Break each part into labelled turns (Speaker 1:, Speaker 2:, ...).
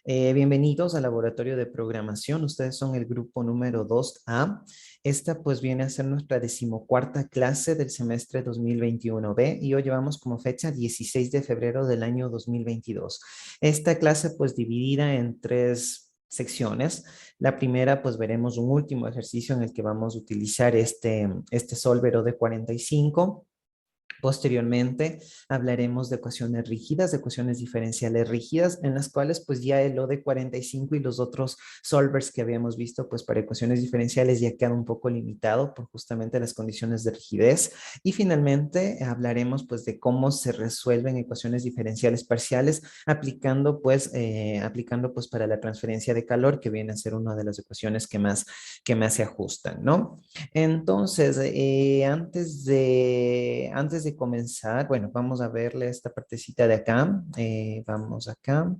Speaker 1: Bienvenidos al laboratorio de programación. Ustedes son el grupo número 2A. Esta pues viene a ser nuestra decimocuarta clase del semestre 2021B y hoy llevamos como fecha 16 de febrero del año 2022. Esta clase pues dividida en tres secciones. La primera pues veremos un último ejercicio en el que vamos a utilizar este solver O de 45. Posteriormente hablaremos de ecuaciones rígidas, de ecuaciones diferenciales rígidas, en las cuales pues ya el O de 45 y los otros solvers que habíamos visto pues para ecuaciones diferenciales ya queda un poco limitado por justamente las condiciones de rigidez. Y finalmente hablaremos pues de cómo se resuelven ecuaciones diferenciales parciales aplicando pues para la transferencia de calor, que viene a ser una de las ecuaciones que más se ajustan, ¿no? Entonces, antes de comenzar, bueno, vamos a verle esta partecita de acá. Vamos acá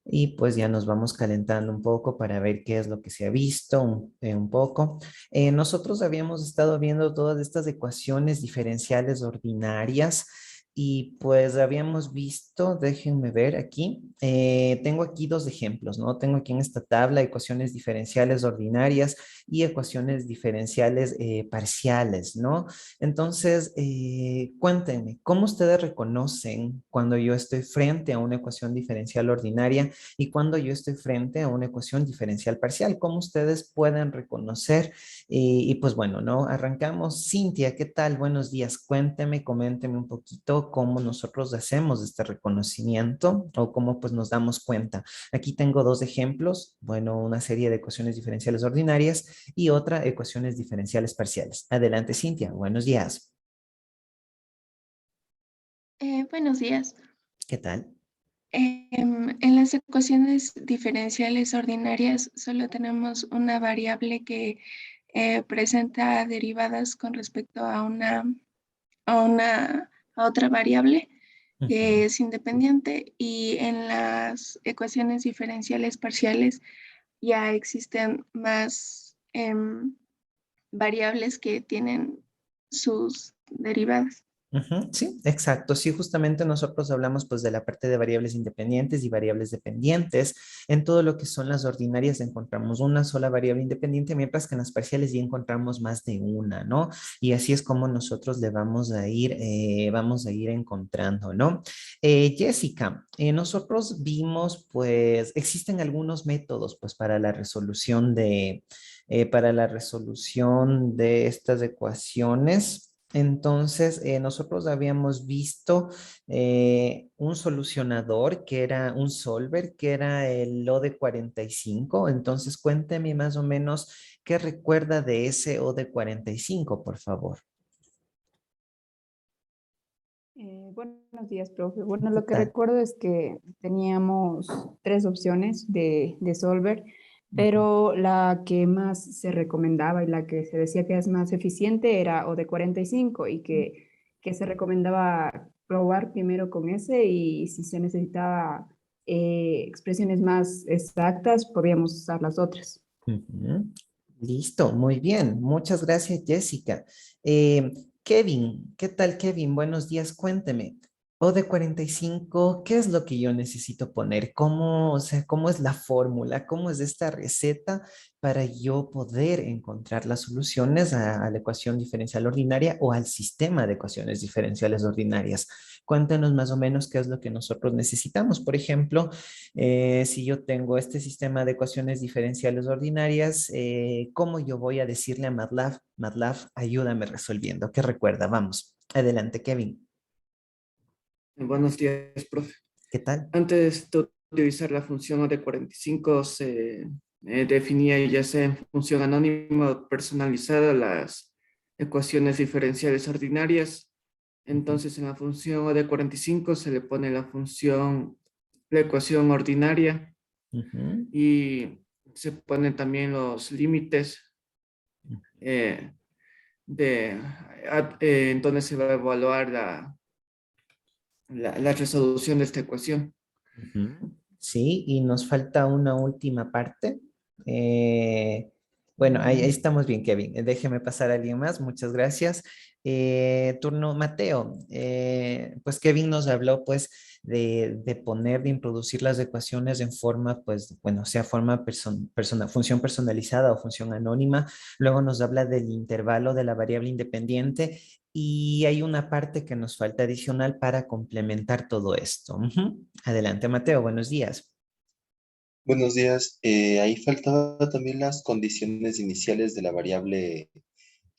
Speaker 1: y pues ya nos vamos calentando un poco para ver qué es lo que se ha visto un poco. Nosotros habíamos estado viendo todas estas ecuaciones diferenciales ordinarias y pues habíamos visto, déjenme ver aquí, tengo aquí dos ejemplos, ¿no? Tengo aquí en esta tabla ecuaciones diferenciales ordinarias y ecuaciones diferenciales parciales, ¿no? Entonces, cuéntenme, ¿cómo ustedes reconocen cuando yo estoy frente a una ecuación diferencial ordinaria y cuando yo estoy frente a una ecuación diferencial parcial? ¿Cómo ustedes pueden reconocer? Y pues bueno, ¿no? Arrancamos. Cintia, ¿qué tal? Buenos días. Cuénteme, coménteme un poquito cómo nosotros hacemos este reconocimiento o cómo pues nos damos cuenta. Aquí tengo dos ejemplos, bueno, una serie de ecuaciones diferenciales ordinarias y otra ecuaciones diferenciales parciales. Adelante, Cintia. Buenos días.
Speaker 2: Buenos días.
Speaker 1: ¿Qué tal?
Speaker 2: En las ecuaciones diferenciales ordinarias solo tenemos una variable que presenta derivadas con respecto a otra variable
Speaker 1: Ujú.
Speaker 2: que es independiente, y en las ecuaciones diferenciales parciales ya existen más variables que tienen sus derivadas.
Speaker 1: Ujú, sí, exacto. Sí, justamente nosotros hablamos pues de la parte de variables independientes y variables dependientes. En todo lo que son las ordinarias encontramos una sola variable independiente, mientras que en las parciales ya encontramos más de una, ¿no? Y así es como nosotros le vamos a ir encontrando, ¿no? Jessica, nosotros vimos pues existen algunos métodos pues para la resolución de estas ecuaciones. Entonces, nosotros habíamos visto un solucionador que era un solver, que era el O de 45. Entonces, cuénteme más o menos qué recuerda de ese O de 45, por favor.
Speaker 3: Buenos días, profe. Bueno,
Speaker 1: ¿Qué
Speaker 3: lo que
Speaker 1: tal?
Speaker 3: recuerdo es que teníamos tres opciones de solver,
Speaker 1: Ujú.
Speaker 3: pero la que más se recomendaba y la que se decía que es más eficiente era o de 45 y que se recomendaba probar primero con ese, y si se necesitaba expresiones más exactas, podíamos usar las otras.
Speaker 1: Ujú. Listo, muy bien. Muchas gracias, Jessica. Eh, Kevin, ¿qué tal, Kevin? Buenos días, cuénteme. O de 45, ¿qué es lo que yo necesito poner? ¿Cómo, o sea, cómo es la fórmula? ¿Cómo es esta receta para yo poder encontrar las soluciones a la ecuación diferencial ordinaria o al sistema de ecuaciones diferenciales ordinarias? Cuéntenos más o menos qué es lo que nosotros necesitamos. Por ejemplo, si yo tengo este sistema de ecuaciones diferenciales ordinarias, ¿cómo yo voy a decirle a MATLAB, MATLAB, ayúdame resolviendo? ¿Qué recuerda? Vamos, adelante, Kevin.
Speaker 4: Buenos días, profe.
Speaker 1: ¿Qué tal?
Speaker 4: Antes de utilizar la función de 45, se definía ya sea en función anónima o personalizada las ecuaciones diferenciales ordinarias.
Speaker 1: Ujú,
Speaker 4: Entonces, en la función de 45 se le pone la ecuación ordinaria,
Speaker 1: ujú,
Speaker 4: y se ponen también los límites eh, en donde se va a evaluar la resolución de esta ecuación.
Speaker 1: ujú. Sí, y nos falta una última parte. Eh, Bueno, ahí estamos bien, Kevin. Déjeme pasar a alguien más. Muchas gracias. Turno Mateo. Pues Kevin nos habló pues de poner, de introducir las ecuaciones en forma, pues, bueno, sea forma función personalizada o función anónima. Luego nos habla del intervalo de la variable independiente y hay una parte que nos falta adicional para complementar todo esto. Ujú. Adelante, Mateo. Buenos días.
Speaker 5: Buenos días. Ahí faltaba también las condiciones iniciales de la variable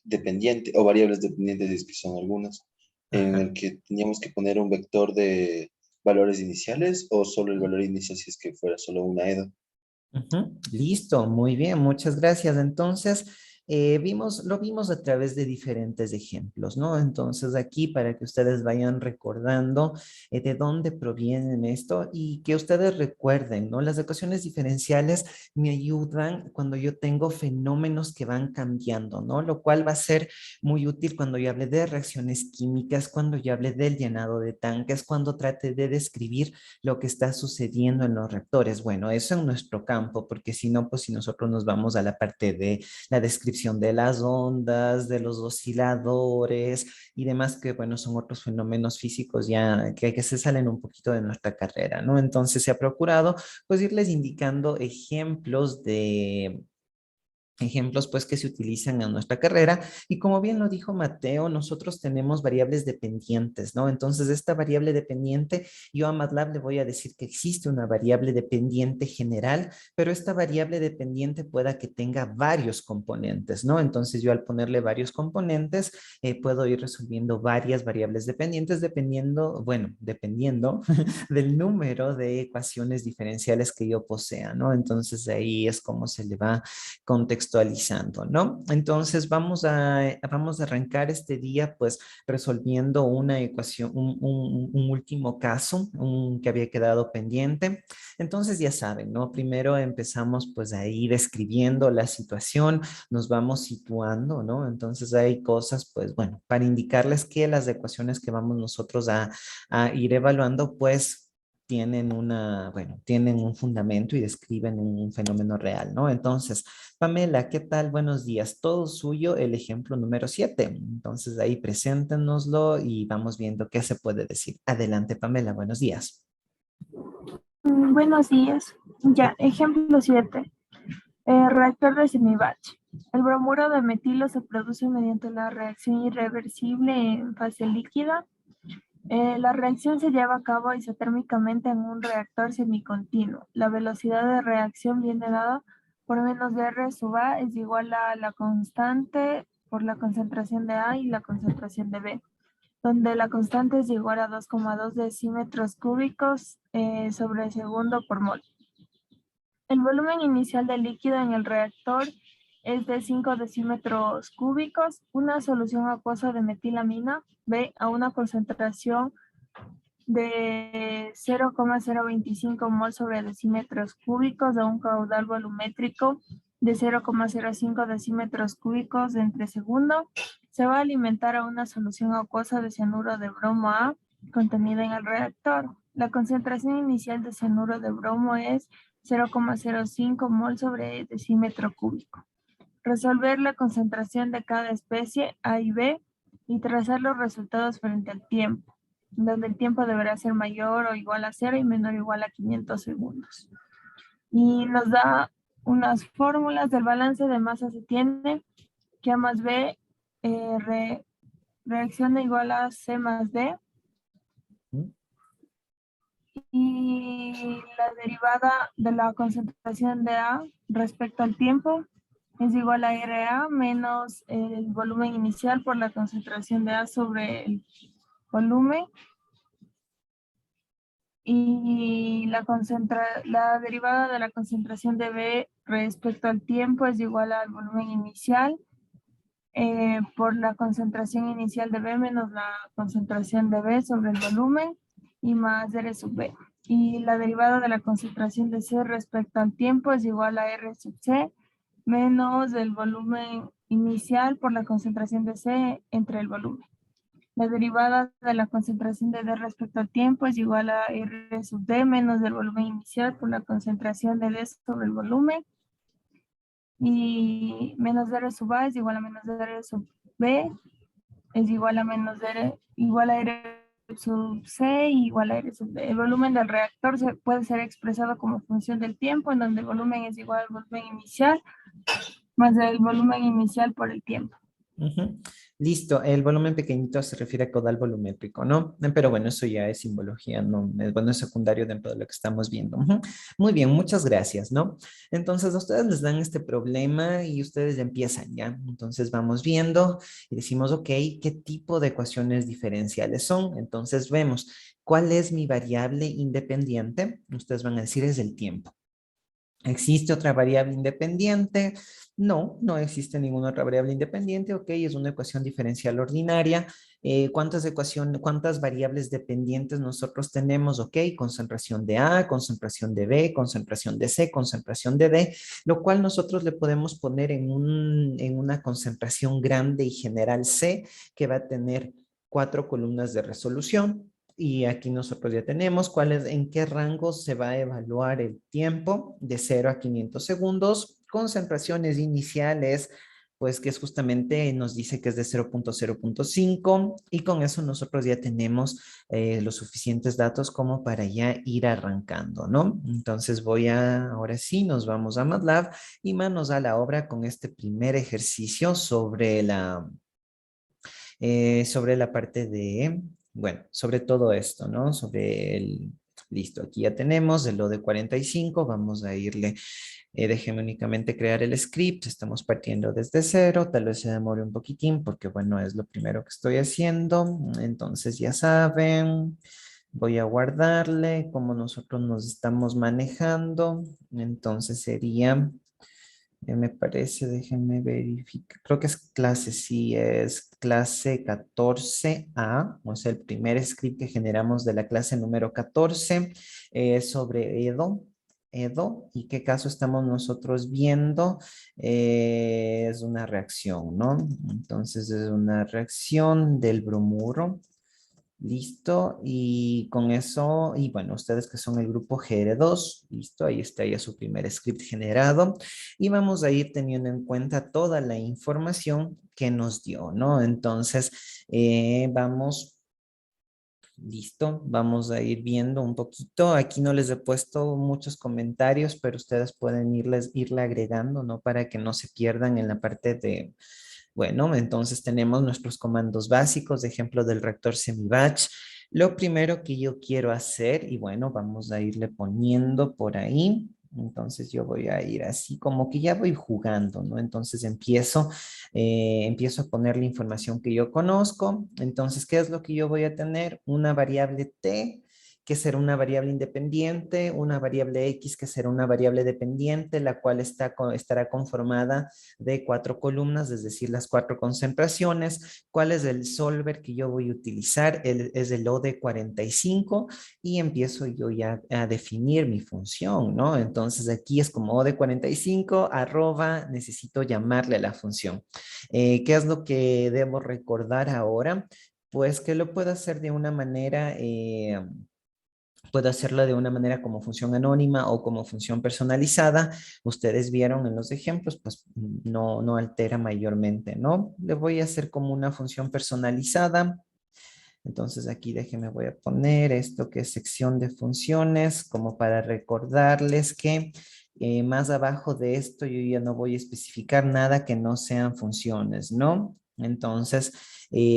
Speaker 5: dependiente o variables dependientes, es que son algunas, en
Speaker 1: Ajá.
Speaker 5: el que teníamos que poner un vector de valores iniciales o solo el valor inicial si es que fuera solo una EDO.
Speaker 1: Ujú. Listo, muy bien, muchas gracias. Entonces, lo vimos a través de diferentes ejemplos, ¿no? Entonces, aquí para que ustedes vayan recordando de dónde provienen esto y que ustedes recuerden, ¿no? Las ecuaciones diferenciales me ayudan cuando yo tengo fenómenos que van cambiando, ¿no? Lo cual va a ser muy útil cuando yo hable de reacciones químicas, cuando yo hable del llenado de tanques, cuando trate de describir lo que está sucediendo en los reactores. Bueno, eso en nuestro campo, porque si no, pues si nosotros nos vamos a la parte de la descripción de las ondas, de los osciladores y demás, que bueno, son otros fenómenos físicos ya que se salen un poquito de nuestra carrera, ¿no? Entonces se ha procurado pues irles indicando ejemplos pues que se utilizan en nuestra carrera y como bien lo dijo Mateo, nosotros tenemos variables dependientes, ¿no? Entonces esta variable dependiente, yo a MATLAB le voy a decir que existe una variable dependiente general, pero esta variable dependiente pueda que tenga varios componentes, ¿no? Entonces yo al ponerle varios componentes puedo ir resolviendo varias variables dependientes dependiendo del número de ecuaciones diferenciales que yo posea, ¿no? Entonces ahí es como se le va contextualizando, ¿no? Entonces vamos a arrancar este día pues resolviendo una ecuación, un último caso, que había quedado pendiente. Entonces ya saben, ¿no? Primero empezamos pues ahí describiendo la situación, nos vamos situando, ¿no? Entonces hay cosas pues bueno, para indicarles que las ecuaciones que vamos nosotros a ir evaluando pues tienen un fundamento y describen un fenómeno real, ¿no? Entonces, Pamela, ¿qué tal? Buenos días. Todo suyo, el ejemplo número 7. Entonces, ahí preséntenoslo y vamos viendo qué se puede decir. Adelante, Pamela, buenos días.
Speaker 6: Buenos días. Ya, ejemplo 7. Reactor de semibatch. El bromuro de metilo se produce mediante la reacción irreversible en fase líquida. La reacción se lleva a cabo isotérmicamente en un reactor semicontinuo. La velocidad de reacción viene dada por menos de R sub A es igual a la constante por la concentración de A y la concentración de B, donde la constante es igual a 2,2 decímetros cúbicos sobre segundo por mol. El volumen inicial del líquido en el reactor es de 5 decímetros cúbicos. Una solución acuosa de metilamina B a una concentración de 0,025 mol sobre decímetros cúbicos de un caudal volumétrico de 0,05 decímetros cúbicos entre segundo, se va a alimentar a una solución acuosa de cianuro de bromo A contenida en el reactor. La concentración inicial de cianuro de bromo es 0,05 mol sobre decímetro cúbico. Resolver la concentración de cada especie A y B y trazar los resultados frente al tiempo, donde el tiempo deberá ser mayor o igual a 0 y menor o igual a 500 segundos. Y nos da unas fórmulas del balance de masa se tiene que A más B reacciona igual a C más D y la derivada de la concentración de A respecto al tiempo es igual a RA menos el volumen inicial por la concentración de A sobre el volumen. Y la derivada de la concentración de B respecto al tiempo es igual al volumen inicial por la concentración inicial de B menos la concentración de B sobre el volumen y más R sub B. Y la derivada de la concentración de C respecto al tiempo es igual a R sub C menos el volumen inicial por la concentración de C entre el volumen. La derivada de la concentración de D respecto al tiempo es igual a R sub D menos el volumen inicial por la concentración de D sobre el volumen. y menos R sub A es igual a menos R sub B es igual a menos R, igual a R sub C igual a R sub D. El volumen del reactor puede ser expresado como función del tiempo, en donde el volumen es igual al volumen inicial más el volumen inicial por el tiempo.
Speaker 1: Ujú. Listo, el volumen pequeñito se refiere a caudal volumétrico, ¿no? Pero bueno, eso ya es simbología, ¿no? Bueno, es secundario dentro de lo que estamos viendo. Ujú. Muy bien, muchas gracias, ¿no? Entonces, a ustedes les dan este problema y ustedes ya empiezan, ¿ya? Entonces, vamos viendo y decimos, ok, ¿qué tipo de ecuaciones diferenciales son? Entonces, vemos, ¿cuál es mi variable independiente? Ustedes van a decir, es el tiempo. ¿Existe otra variable independiente? No, no existe ninguna otra variable independiente. Ok, es una ecuación diferencial ordinaria. ¿Cuántas variables dependientes nosotros tenemos? Ok, concentración de A, concentración de B, concentración de C, concentración de D, lo cual nosotros le podemos poner en una concentración grande y general C, que va a tener 4 columnas de resolución. Y aquí nosotros ya tenemos en qué rango se va a evaluar el tiempo de 0 a 500 segundos. Concentraciones iniciales, pues que es justamente nos dice que es de 0.0.5 y con eso nosotros ya tenemos los suficientes datos como para ya ir arrancando, ¿no? Entonces ahora sí, nos vamos a MATLAB y manos a la obra con este primer ejercicio sobre la parte de, bueno, sobre todo esto, ¿no? Listo, aquí ya tenemos el lo de 45, vamos a irle, déjeme únicamente crear el script, estamos partiendo desde cero, tal vez se demore un poquitín porque, bueno, es lo primero que estoy haciendo, entonces ya saben, voy a guardarle como nosotros nos estamos manejando, entonces sería... Me parece, déjenme verificar. Creo que es clase, sí, es clase 14A, o sea, el primer script que generamos de la clase número 14 sobre Edo, y qué caso estamos nosotros viendo. Es una reacción, ¿no? Entonces es una reacción del bromuro. Listo, y con eso, y bueno, ustedes que son el grupo GR2, listo, ahí está ya su primer script generado, y vamos a ir teniendo en cuenta toda la información que nos dio, ¿no? Entonces, listo, vamos a ir viendo un poquito, aquí no les he puesto muchos comentarios, pero ustedes pueden irle agregando, ¿no? Para que no se pierdan en la parte de... Bueno, entonces tenemos nuestros comandos básicos, de ejemplo del reactor semi-batch. Lo primero que yo quiero hacer, y bueno, vamos a irle poniendo por ahí. Entonces yo voy a ir así como que ya voy jugando, ¿no? Entonces empiezo a poner la información que yo conozco. Entonces, ¿qué es lo que yo voy a tener? Una variable t, que será una variable independiente, una variable x, que será una variable dependiente, la cual estará conformada de 4 columnas, es decir, las 4 concentraciones. ¿Cuál es el solver que yo voy a utilizar? Es el OD45 y empiezo yo ya a definir mi función, ¿no? Entonces aquí es como OD45 arroba, necesito llamarle a la función. ¿Qué es lo que debo recordar ahora? Pues que lo puedo hacer de una manera... puedo hacerlo de una manera como función anónima o como función personalizada. Ustedes vieron en los ejemplos, pues no altera mayormente, ¿no? Le voy a hacer como una función personalizada. Entonces aquí déjenme, voy a poner esto que es sección de funciones, como para recordarles que más abajo de esto yo ya no voy a especificar nada que no sean funciones, ¿no? Entonces,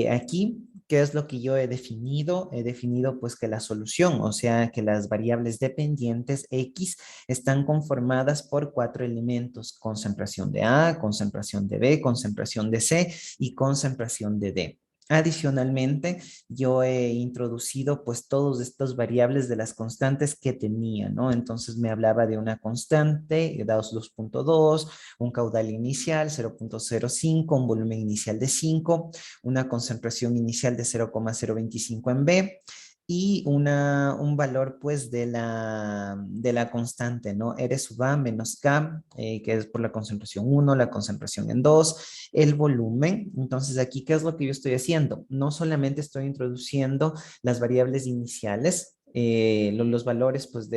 Speaker 1: aquí, ¿qué es lo que yo he definido? He definido pues que la solución, o sea, que las variables dependientes X están conformadas por 4 elementos: concentración de A, concentración de B, concentración de C y concentración de D. Adicionalmente, yo he introducido pues todos estos variables de las constantes que tenía, ¿no? Entonces me hablaba de una constante, dados 2.2, un caudal inicial 0.05, un volumen inicial de 5, una concentración inicial de 0.025 en B y un valor pues de la constante, ¿no? R sub A menos K, que es por la concentración 1, la concentración en 2, el volumen. Entonces aquí, ¿qué es lo que yo estoy haciendo? No solamente estoy introduciendo las variables iniciales, los valores pues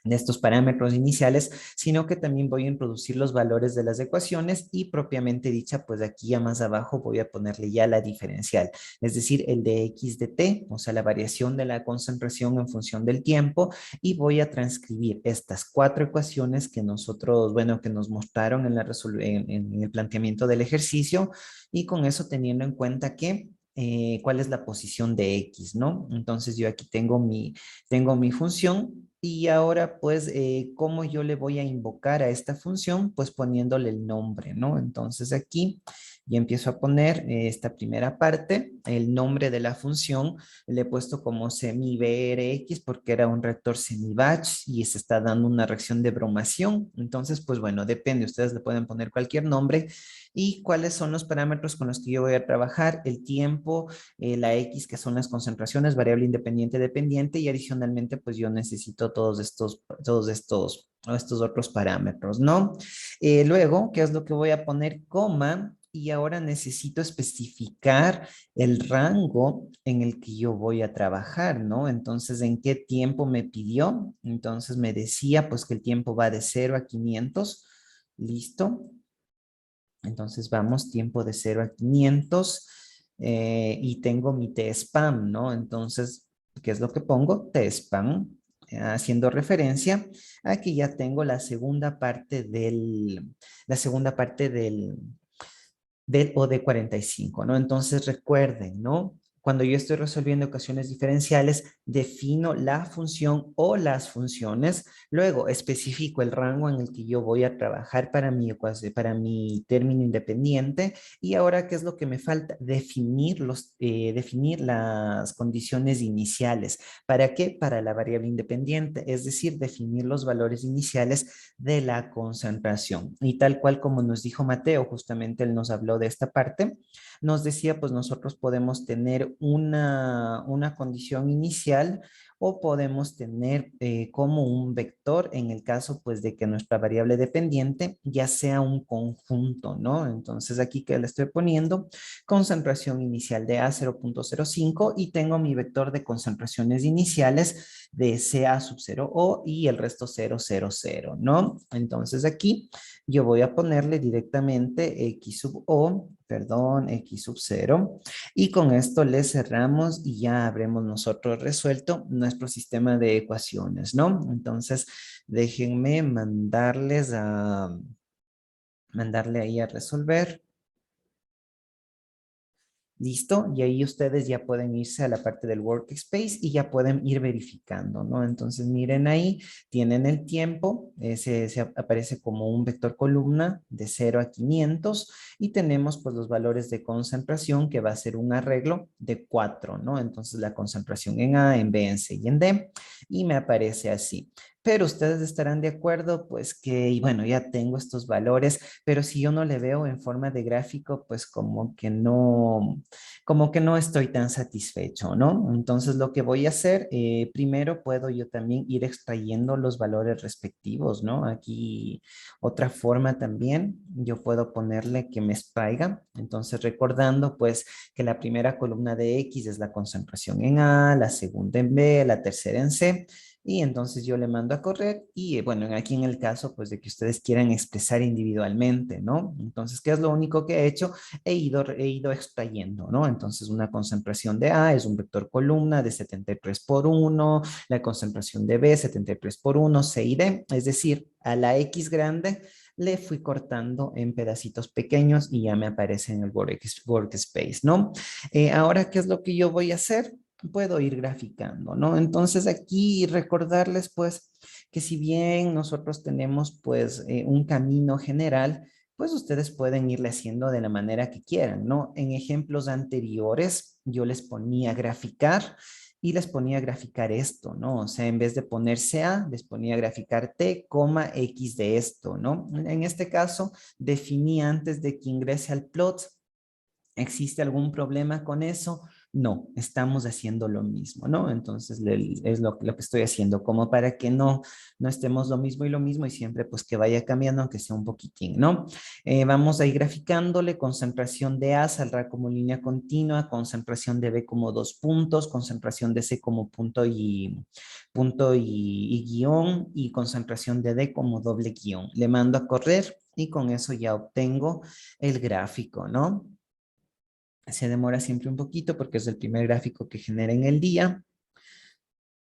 Speaker 1: de estos parámetros iniciales, sino que también voy a introducir los valores de las ecuaciones y propiamente dicha, pues aquí ya más abajo voy a ponerle ya la diferencial, es decir, el de x de t, o sea, la variación de la concentración en función del tiempo, y voy a transcribir estas 4 ecuaciones que nosotros, bueno, que nos mostraron en, en el planteamiento del ejercicio, y con eso teniendo en cuenta que cuál es la posición de x, ¿no? Entonces yo aquí tengo mi función y ahora pues cómo yo le voy a invocar a esta función, pues poniéndole el nombre, ¿no? Entonces aquí ya empiezo a poner esta primera parte, el nombre de la función, le he puesto como semi-brx porque era un reactor semi-batch y se está dando una reacción de bromación. Entonces, pues bueno, depende, ustedes le pueden poner cualquier nombre. ¿Y cuáles son los parámetros con los que yo voy a trabajar? El tiempo, la X, que son las concentraciones, variable independiente, dependiente, y adicionalmente, pues yo necesito estos otros parámetros, ¿no? Luego, ¿qué es lo que voy a poner? Coma, y ahora necesito especificar el rango en el que yo voy a trabajar, ¿no? Entonces, ¿en qué tiempo me pidió? Entonces me decía, pues que el tiempo va de 0 a 500, ¿listo? Entonces vamos, tiempo de 0 a 500 y tengo mi T-spam, ¿no? Entonces, ¿qué es lo que pongo? T-spam, haciendo referencia a que ya tengo la segunda parte del OD45, ¿no? Entonces recuerden, ¿no? Cuando yo estoy resolviendo ecuaciones diferenciales, defino la función o las funciones, luego especifico el rango en el que yo voy a trabajar para para mi término independiente, y ahora, ¿qué es lo que me falta? Definir las condiciones iniciales. ¿Para qué? Para la variable independiente, es decir, definir los valores iniciales de la concentración. Y tal cual como nos dijo Mateo, justamente él nos habló de esta parte, nos decía, pues nosotros podemos tener una condición inicial o podemos tener como un vector en el caso pues de que nuestra variable dependiente ya sea un conjunto, ¿no? Entonces aquí que le estoy poniendo concentración inicial de A 0.05 y tengo mi vector de concentraciones iniciales de CA sub 0 O y el resto 0, 0, 0, ¿no? Entonces aquí yo voy a ponerle directamente X sub O, perdón, X sub 0, y con esto le cerramos y ya habremos nosotros resuelto nuestro sistema de ecuaciones, ¿no? Entonces, déjenme mandarle ahí a resolver. Listo, y ahí ustedes ya pueden irse a la parte del workspace y ya pueden ir verificando, ¿no? Entonces miren ahí, tienen el tiempo, se aparece como un vector columna de 0 a 500 y tenemos pues los valores de concentración que va a ser un arreglo de 4, ¿no? Entonces la concentración en A, en B, en C y en D, y me aparece así. Pero ustedes estarán de acuerdo, pues que, y bueno, ya tengo estos valores, pero si yo no le veo en forma de gráfico, pues como que no estoy tan satisfecho, ¿no? Entonces lo que voy a hacer, primero puedo yo también ir extrayendo los valores respectivos, ¿no? Aquí otra forma también, yo puedo ponerle que me extraiga, entonces recordando pues que la primera columna de X es la concentración en A, la segunda en B, la tercera en C, y entonces yo le mando a correr y bueno, aquí en el caso pues de que ustedes quieran expresar individualmente, ¿no? Entonces, ¿qué es lo único que he hecho? He ido extrayendo, ¿no? Entonces, una concentración de A es un vector columna de 73 por 1, la concentración de B 73 por 1, C y D, es decir, a la X grande le fui cortando en pedacitos pequeños y ya me aparece en el workspace, ¿no? Ahora, ¿qué es lo que yo voy a hacer? Puedo ir graficando, ¿no? Entonces aquí recordarles pues que si bien nosotros tenemos pues un camino general, pues ustedes pueden irle haciendo de la manera que quieran, ¿no? En ejemplos anteriores yo les ponía a graficar y les ponía a graficar esto, ¿no? O sea, en vez de ponerse A, les ponía a graficar T, X de esto, ¿no? En este caso, definí antes de que ingrese al plot. ¿Existe algún problema con eso? No, estamos haciendo lo mismo, ¿no? Entonces es lo que estoy haciendo, como para que no estemos lo mismo y siempre pues que vaya cambiando, aunque sea un poquitín, ¿no? Vamos a ir graficándole concentración de A saldrá como línea continua, concentración de B como 2 puntos, concentración de C como punto y guión y concentración de D como doble guión. Le mando a correr y con eso ya obtengo el gráfico, ¿no? Se demora siempre un poquito porque es el primer gráfico que genera en el día.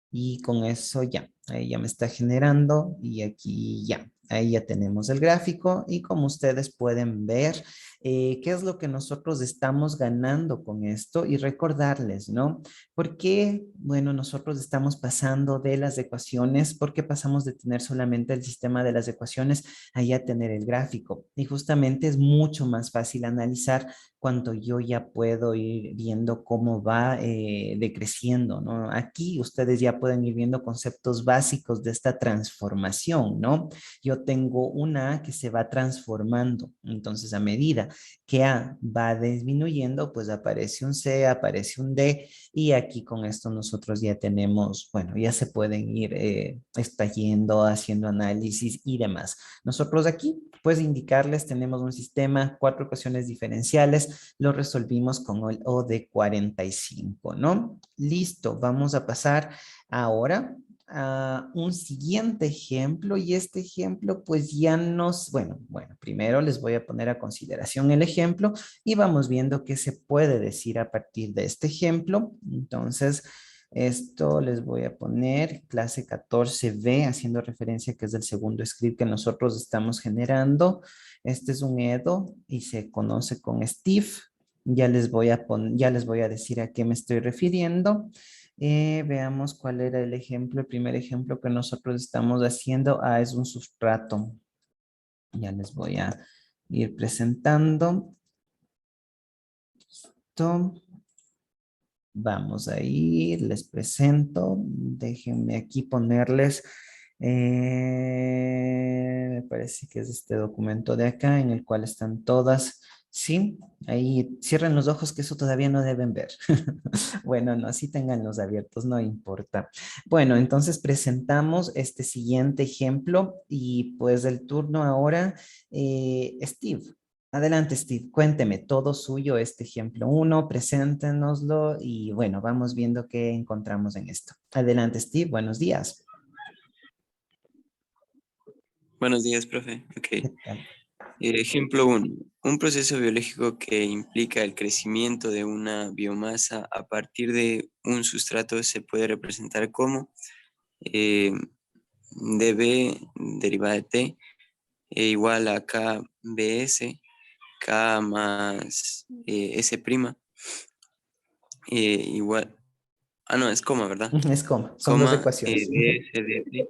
Speaker 1: Y con eso ya, ahí ya me está generando y aquí ya, ahí ya tenemos el gráfico y como ustedes pueden ver, qué es lo que nosotros estamos ganando con esto y recordarles, ¿no? Porque, bueno, nosotros estamos pasando de las ecuaciones, porque pasamos de tener solamente el sistema de las ecuaciones a ya tener el gráfico y justamente es mucho más fácil analizar cuando yo ya puedo ir viendo cómo va decreciendo, ¿no? Aquí ustedes ya pueden ir viendo conceptos básicos de esta transformación, ¿no? Yo tengo una A que se va transformando, entonces a medida que A va disminuyendo, pues aparece un C, aparece un D, y aquí con esto nosotros ya tenemos, bueno, ya se pueden ir extrayendo, haciendo análisis y demás. Nosotros aquí, pues indicarles, tenemos un sistema, 4 ecuaciones diferenciales, lo resolvimos con el O de 45, ¿no? Listo, vamos a pasar ahora a un siguiente ejemplo y este ejemplo pues ya bueno, primero les voy a poner a consideración el ejemplo y vamos viendo qué se puede decir a partir de este ejemplo. Entonces, esto les voy a poner clase 14B, haciendo referencia que es el segundo script que nosotros estamos generando. Este es un Edo y se conoce con Steve. Ya les voy a decir a qué me estoy refiriendo. Veamos cuál era el ejemplo. El primer ejemplo que nosotros estamos haciendo es un sustrato. Ya les voy a ir presentando. Esto. Vamos a ir, les presento. Déjenme aquí ponerles, me parece que es este documento de acá en el cual están todas. Sí, ahí cierren los ojos que eso todavía no deben ver. Bueno, no, así tenganlos abiertos, no importa. Bueno, entonces presentamos este siguiente ejemplo y pues el turno ahora, Steve. Adelante, Steve, cuénteme todo suyo este ejemplo uno, preséntenoslo y bueno, vamos viendo qué encontramos en esto. Adelante, Steve, buenos días.
Speaker 7: Buenos días, profe. Ok.
Speaker 1: ¿Qué tal?
Speaker 7: Ejemplo 1. Un proceso biológico que implica el crecimiento de una biomasa a partir de un sustrato se puede representar como dB derivada de T igual a KBS, K más S', igual, no, es coma, ¿verdad?
Speaker 1: Es coma, son dos ecuaciones.
Speaker 7: DS de T,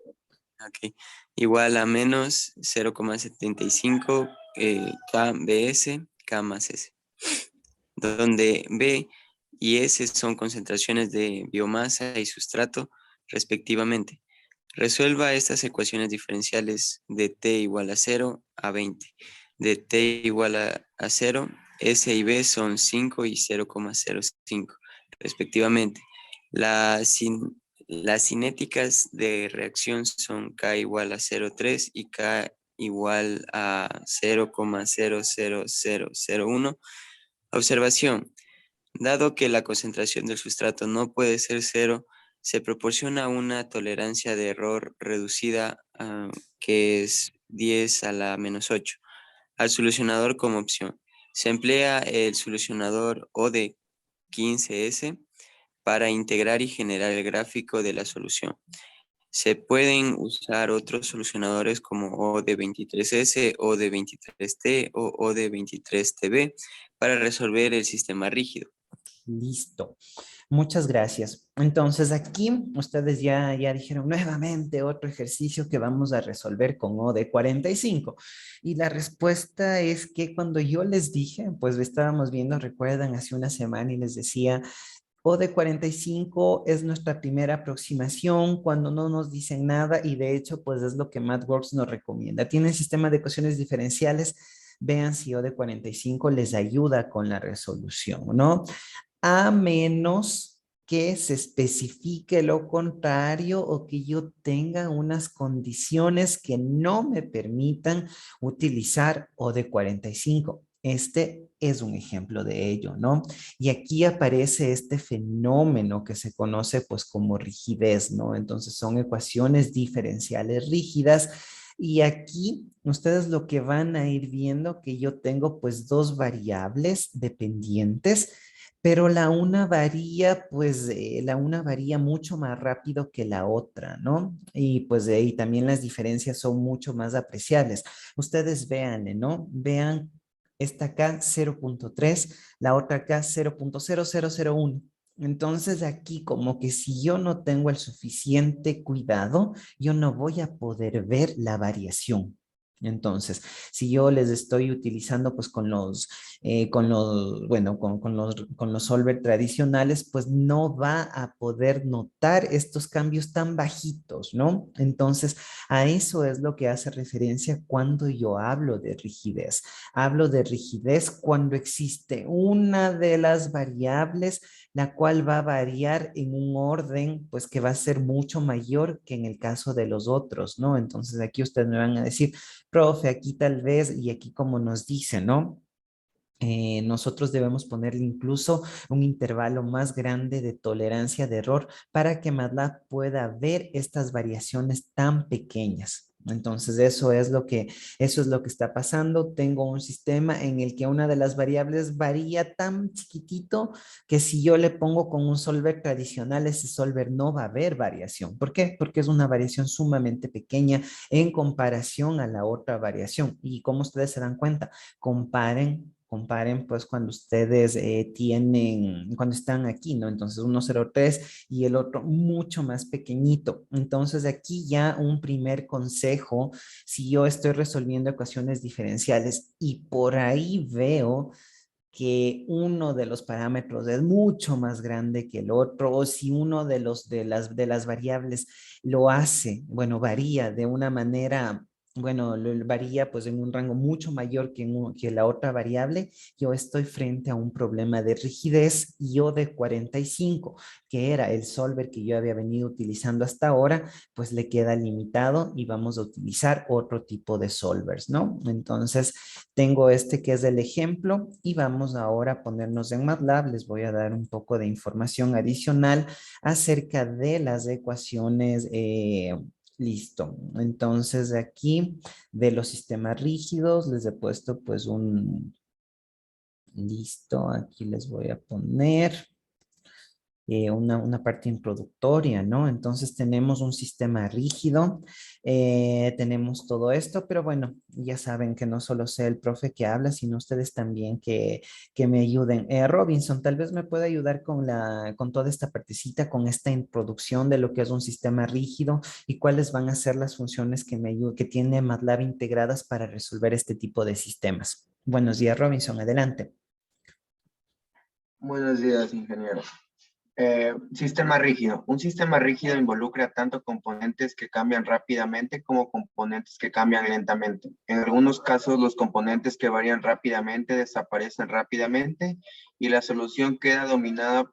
Speaker 7: ok, igual a menos 0,75 KBS, K más S, donde B y S son concentraciones de biomasa y sustrato respectivamente. Resuelva estas ecuaciones diferenciales de T igual a 0 a 20. De T igual a 0, S y B son 5 y 0,05 respectivamente. Las cinéticas de reacción son K igual a 0,3 y K igual a 0,00001. Observación. Dado que la concentración del sustrato no puede ser 0, se proporciona una tolerancia de error reducida que es 10 a la menos 8 al solucionador como opción. Se emplea el solucionador O de 15S para integrar y generar el gráfico de la solución. Se pueden usar otros solucionadores como O de 23S, O de 23T o O de 23TB para resolver el sistema rígido.
Speaker 1: Listo. Muchas gracias. Entonces aquí ustedes ya dijeron nuevamente otro ejercicio que vamos a resolver con O de 45. Y la respuesta es que cuando yo les dije, pues estábamos viendo, recuerdan, hace una semana y les decía, O de 45 es nuestra primera aproximación cuando no nos dicen nada y de hecho pues es lo que MathWorks nos recomienda. Tienen sistema de ecuaciones diferenciales, vean si O de 45 les ayuda con la resolución, ¿no? a menos que se especifique lo contrario o que yo tenga unas condiciones que no me permitan utilizar O de 45. Este es un ejemplo de ello, ¿no? Y aquí aparece este fenómeno que se conoce pues como rigidez, ¿no? Entonces son ecuaciones diferenciales rígidas y aquí ustedes lo que van a ir viendo que yo tengo pues dos variables dependientes, pero la una varía, pues la una varía mucho más rápido que la otra, ¿no? Y pues de ahí también las diferencias son mucho más apreciables. Ustedes vean, ¿no? Vean esta acá 0.3, la otra acá 0.0001. Entonces aquí como que si yo no tengo el suficiente cuidado, yo no voy a poder ver la variación. Entonces, si yo les estoy utilizando pues bueno, con los solver tradicionales, pues no va a poder notar estos cambios tan bajitos, ¿no? Entonces, a eso es lo que hace referencia cuando yo hablo de rigidez. Hablo de rigidez cuando existe una de las variables la cual va a variar en un orden, pues que va a ser mucho mayor que en el caso de los otros, ¿no? Entonces aquí ustedes me van a decir, profe, aquí tal vez, y aquí como nos dice, ¿no? Nosotros debemos ponerle incluso un intervalo más grande de tolerancia de error para que MATLAB pueda ver estas variaciones tan pequeñas. Entonces, eso es lo que está pasando. Tengo un sistema en el que una de las variables varía tan chiquitito que si yo le pongo con un solver tradicional, ese solver no va a ver variación. ¿Por qué? Porque es una variación sumamente pequeña en comparación a la otra variación. Y como ustedes se dan cuenta, comparen pues cuando ustedes cuando están aquí, ¿no? Entonces 103 y el otro mucho más pequeñito. Entonces aquí ya un primer consejo, si yo estoy resolviendo ecuaciones diferenciales y por ahí veo que uno de los parámetros es mucho más grande que el otro, o si uno de las variables lo hace, bueno, varía de una manera, bueno, varía pues en un rango mucho mayor que la otra variable, yo estoy frente a un problema de rigidez y o de 45, que era el solver que yo había venido utilizando hasta ahora, pues le queda limitado y vamos a utilizar otro tipo de solvers, ¿no? Entonces, tengo este que es el ejemplo y vamos ahora a ponernos en MATLAB. Les voy a dar un poco de información adicional acerca de las ecuaciones. Listo. Entonces aquí de los sistemas rígidos les he puesto pues listo. Aquí les voy a poner una parte introductoria, ¿no? Entonces tenemos un sistema rígido, tenemos todo esto, pero bueno, ya saben que no solo sea el profe que habla, sino ustedes también que me ayuden. Robinson, tal vez me pueda ayudar con toda esta partecita, con esta introducción de lo que es un sistema rígido y cuáles van a ser las funciones que tiene MATLAB integradas para resolver este tipo de sistemas. Buenos días, Robinson, adelante.
Speaker 8: Buenos días, ingeniero. Sistema rígido. Un sistema rígido involucra tanto componentes que cambian rápidamente como componentes que cambian lentamente. En algunos casos, los componentes que varían rápidamente desaparecen rápidamente y la solución queda dominada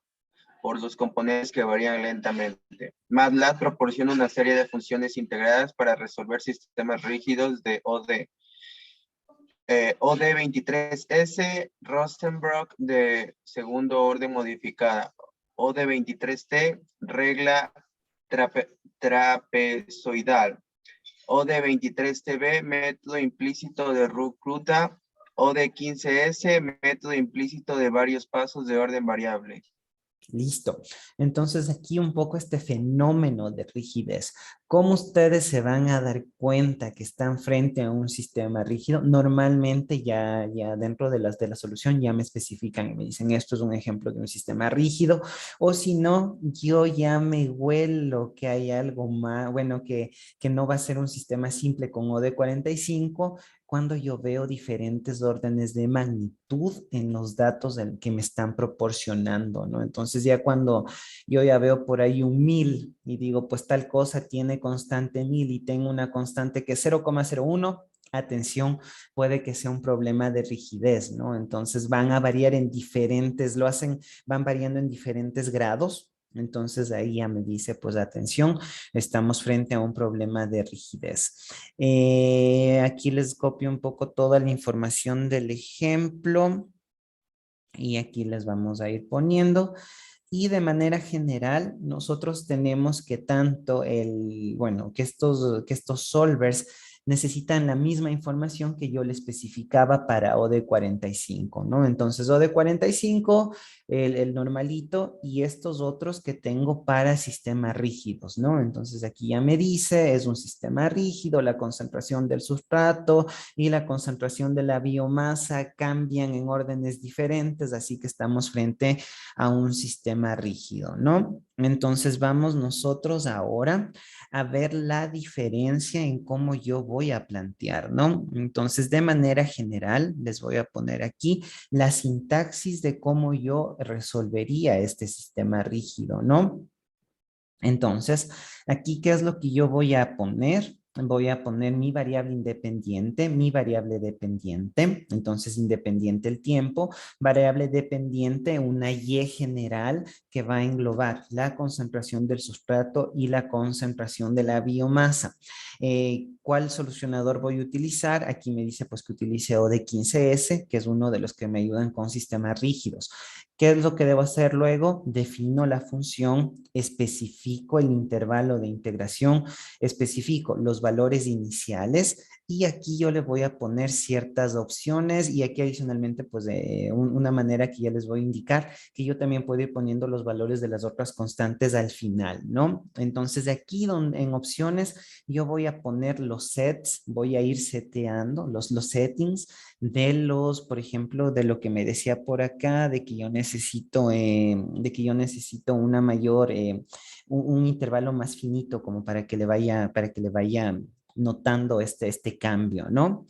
Speaker 8: por los componentes que varían lentamente. MATLAB proporciona una serie de funciones integradas para resolver sistemas rígidos de OD. OD 23S, Rosenbrock de segundo orden modificada. OD 23T, regla trapezoidal. OD 23TB, método implícito de Ruta. OD 15S, método implícito de varios pasos de orden variable.
Speaker 1: Listo. Entonces aquí un poco este fenómeno de rigidez. ¿Cómo ustedes se van a dar cuenta que están frente a un sistema rígido? Normalmente ya dentro de la solución ya me especifican y me dicen esto es un ejemplo de un sistema rígido, o si no, yo ya me huelo que hay algo más, bueno, que no va a ser un sistema simple con OD 45 cuando yo veo diferentes órdenes de magnitud en los datos que me están proporcionando, ¿no? Entonces ya cuando yo ya veo por ahí un 1000 y digo, pues tal cosa tiene constante 1000 y tengo una constante que es 0,01, atención, puede que sea un problema de rigidez, ¿no? Entonces van a variar en diferentes, van variando en diferentes grados. Entonces ahí ya me dice, pues atención, estamos frente a un problema de rigidez. Aquí les copio un poco toda la información del ejemplo y aquí les vamos a ir poniendo. Y de manera general, nosotros tenemos que tanto que estos solvers necesitan la misma información que yo le especificaba para OD45, ¿no? Entonces, OD45, el normalito, y estos otros que tengo para sistemas rígidos, ¿no? Entonces, aquí ya me dice, es un sistema rígido, la concentración del sustrato y la concentración de la biomasa cambian en órdenes diferentes, así que estamos frente a un sistema rígido, ¿no? Entonces vamos nosotros ahora a ver la diferencia en cómo yo voy a plantear, ¿no? Entonces, de manera general, les voy a poner aquí la sintaxis de cómo yo resolvería este sistema rígido, ¿no? Entonces, aquí, ¿qué es lo que yo voy a poner? Voy a poner mi variable independiente, mi variable dependiente, entonces independiente el tiempo, variable dependiente, una Y general que va a englobar la concentración del sustrato y la concentración de la biomasa. ¿Cuál solucionador voy a utilizar? Aquí me dice pues que utilice OD15S, que es uno de los que me ayudan con sistemas rígidos. ¿Qué es lo que debo hacer luego? Defino la función, especifico el intervalo de integración, especifico los valores iniciales y aquí yo le voy a poner ciertas opciones y aquí adicionalmente pues una manera que ya les voy a indicar que yo también puedo ir poniendo los valores de las otras constantes al final, ¿no? Entonces de aquí en opciones yo voy a poner los sets, voy a ir seteando los settings de los, por ejemplo, de lo que me decía por acá, de que yo necesito una mayor, un intervalo más finito como para que le vaya notando este cambio, ¿no?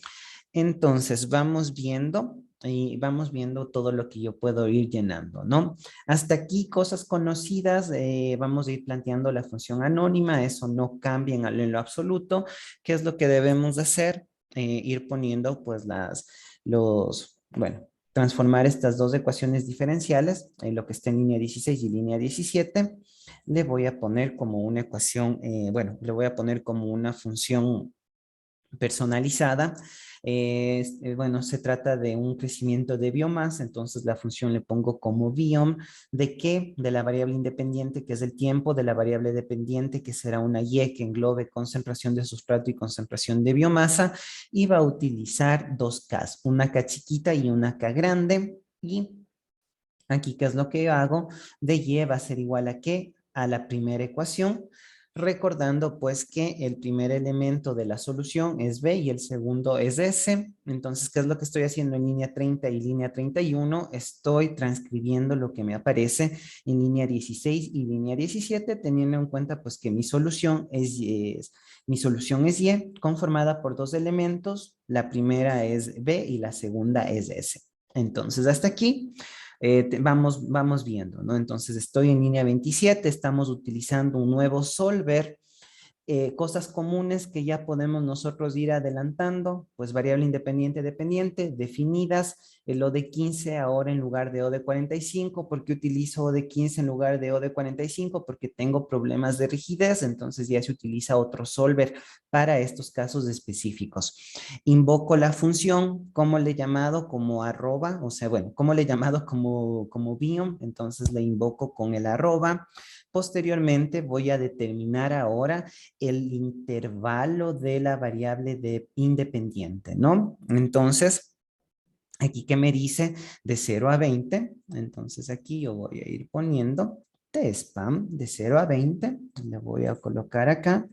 Speaker 1: Entonces vamos viendo y vamos viendo todo lo que yo puedo ir llenando, ¿no? Hasta aquí cosas conocidas, vamos a ir planteando la función anónima, eso no cambia en lo absoluto. ¿Qué es lo que debemos hacer? Ir poniendo pues transformar estas dos ecuaciones diferenciales, lo que está en línea 16 y línea 17, le voy a poner como una ecuación, le voy a poner como una función personalizada. Se trata de un crecimiento de biomasa, entonces la función le pongo como biom, ¿de qué? De la variable independiente, que es el tiempo, de la variable dependiente, que será una Y que englobe concentración de sustrato y concentración de biomasa, y va a utilizar dos Ks, una K chiquita y una K grande, y aquí, ¿qué es lo que yo hago? De Y va a ser igual a ¿qué? A la primera ecuación, recordando pues que el primer elemento de la solución es B y el segundo es S. Entonces, ¿qué es lo que estoy haciendo en línea 30 y línea 31? Estoy transcribiendo lo que me aparece en línea 16 y línea 17, teniendo en cuenta pues que mi solución es Y, conformada por dos elementos. La primera es B y la segunda es S. Entonces, hasta aquí vamos viendo, ¿no? Entonces, estoy en línea 27, estamos utilizando un nuevo solver, cosas comunes que ya podemos nosotros ir adelantando, pues variable independiente dependiente, definidas, el OD15 ahora en lugar de OD45, ¿por qué utilizo OD15 en lugar de OD45? Porque tengo problemas de rigidez, entonces ya se utiliza otro solver para estos casos específicos. Invoco la función, ¿cómo le he llamado? Como arroba, ¿cómo le he llamado? Como biom, entonces le invoco con el arroba. Posteriormente voy a determinar ahora el intervalo de la variable independiente, ¿no? Entonces, aquí que me dice de 0 a 20, entonces aquí yo voy a ir poniendo tspam de 0 a 20, le voy a colocar acá,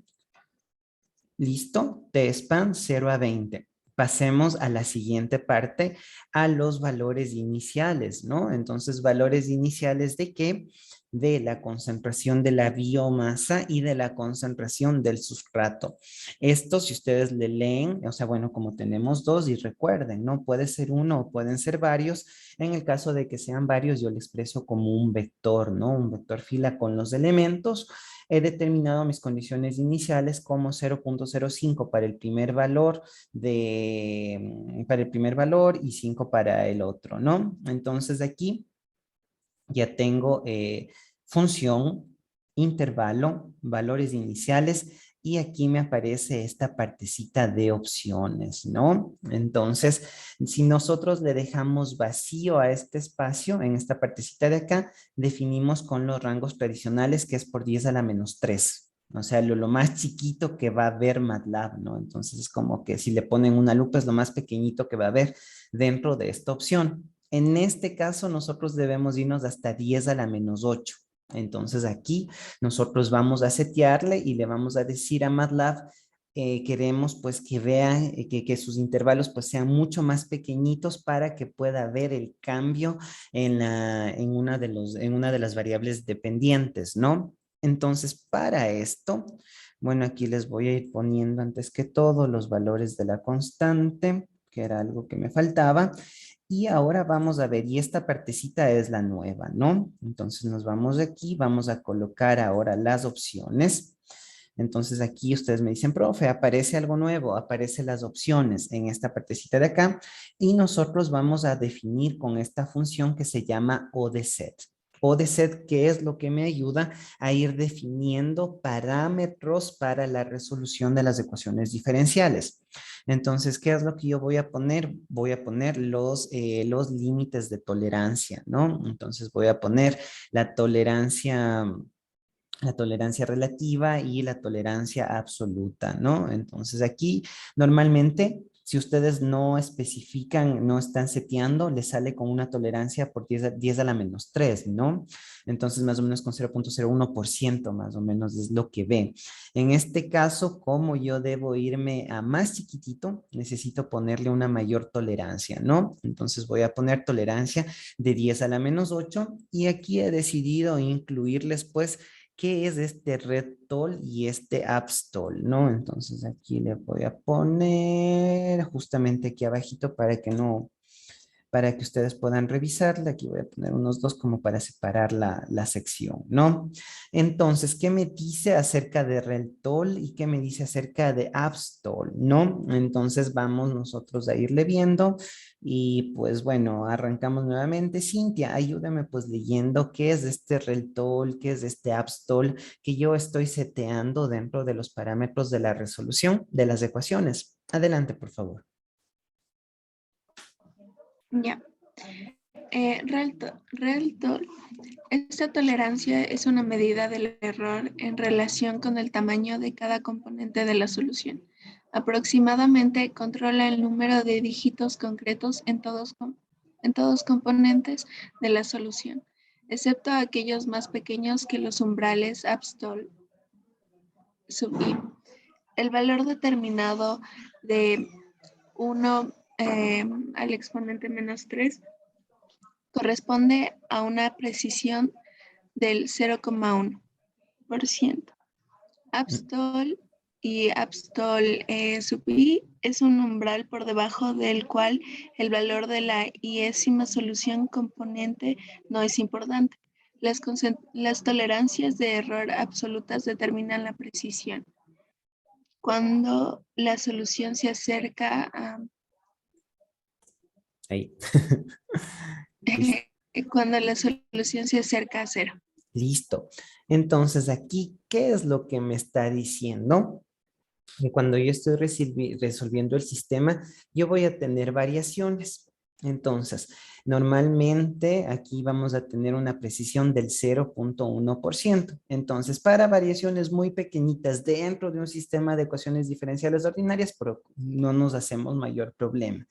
Speaker 1: listo, tspam 0 a 20. Pasemos a la siguiente parte, a los valores iniciales, ¿no? Entonces, ¿valores iniciales de qué? de la concentración de la biomasa y de la concentración del sustrato. Esto, si ustedes le leen, o sea, bueno, como tenemos dos, y recuerden, ¿no? Puede ser uno o pueden ser varios. En el caso de que sean varios, yo lo expreso como un vector, ¿no? Un vector fila con los elementos. He determinado mis condiciones iniciales como 0.05 para el primer valor y 5 para el otro, ¿no? Entonces aquí ya tengo función, intervalo, valores iniciales y aquí me aparece esta partecita de opciones, ¿no? Entonces, si nosotros le dejamos vacío a este espacio, en esta partecita de acá, definimos con los rangos tradicionales que es por 10 a la menos 3. O sea, lo más chiquito que va a ver MATLAB, ¿no? Entonces es como que si le ponen una lupa es lo más pequeñito que va a haber dentro de esta opción. En este caso, nosotros debemos irnos hasta 10 a la menos 8. Entonces aquí nosotros vamos a setearle y le vamos a decir a MATLAB, queremos pues que vea que sus intervalos pues sean mucho más pequeñitos para que pueda ver el cambio en una de las variables dependientes, ¿no? Entonces para esto, bueno, aquí les voy a ir poniendo antes que todo los valores de la constante, que era algo que me faltaba. Y ahora vamos a ver, y esta partecita es la nueva, ¿no? Entonces nos vamos aquí, vamos a colocar ahora las opciones. Entonces aquí ustedes me dicen, profe, aparece algo nuevo, aparecen las opciones en esta partecita de acá y nosotros vamos a definir con esta función que se llama ODSet. ODSet, que es lo que me ayuda a ir definiendo parámetros para la resolución de las ecuaciones diferenciales. Entonces, ¿qué es lo que yo voy a poner? Voy a poner los límites de tolerancia, ¿no? Entonces voy a poner la tolerancia relativa y la tolerancia absoluta, ¿no? Entonces aquí normalmente si ustedes no especifican, no están seteando, les sale con una tolerancia por 10 a la menos 3, ¿no? Entonces más o menos con 0.01% más o menos es lo que ve. En este caso, como yo debo irme a más chiquitito, necesito ponerle una mayor tolerancia, ¿no? Entonces voy a poner tolerancia de 10 a la menos 8 y aquí he decidido incluirles pues ¿qué es este RedTol y este AppStol? ¿No? Entonces aquí le voy a poner justamente aquí abajito para que ustedes puedan revisarla. Aquí voy a poner unos dos como para separar la sección, ¿no? Entonces, ¿qué me dice acerca de RedTol y qué me dice acerca de AppStol? ¿No? Entonces vamos nosotros a irle viendo y pues bueno, arrancamos nuevamente. Cintia, ayúdame pues leyendo qué es este RedTol, qué es este AppStol que yo estoy seteando dentro de los parámetros de la resolución de las ecuaciones. Adelante, por favor.
Speaker 2: Ya. RedTol. Esta tolerancia es una medida del error en relación con el tamaño de cada componente de la solución. Aproximadamente controla el número de dígitos concretos en todos componentes de la solución, excepto aquellos más pequeños que los umbrales AppStol sub i. El valor determinado de 1 al exponente menos 3 corresponde a una precisión del 0,1%. AppStol y AppStol sub i es un umbral por debajo del cual el valor de la iésima solución componente no es importante. Las tolerancias de error absolutas determinan la precisión. Cuando la solución se acerca a...
Speaker 1: Ahí.
Speaker 2: Cuando la solución se acerca a 0.
Speaker 1: Listo. Entonces aquí, ¿qué es lo que me está diciendo? Que cuando yo estoy resolviendo el sistema, yo voy a tener variaciones. Entonces, normalmente aquí vamos a tener una precisión del 0.1%. Entonces, para variaciones muy pequeñitas dentro de un sistema de ecuaciones diferenciales ordinarias, pero no nos hacemos mayor problema.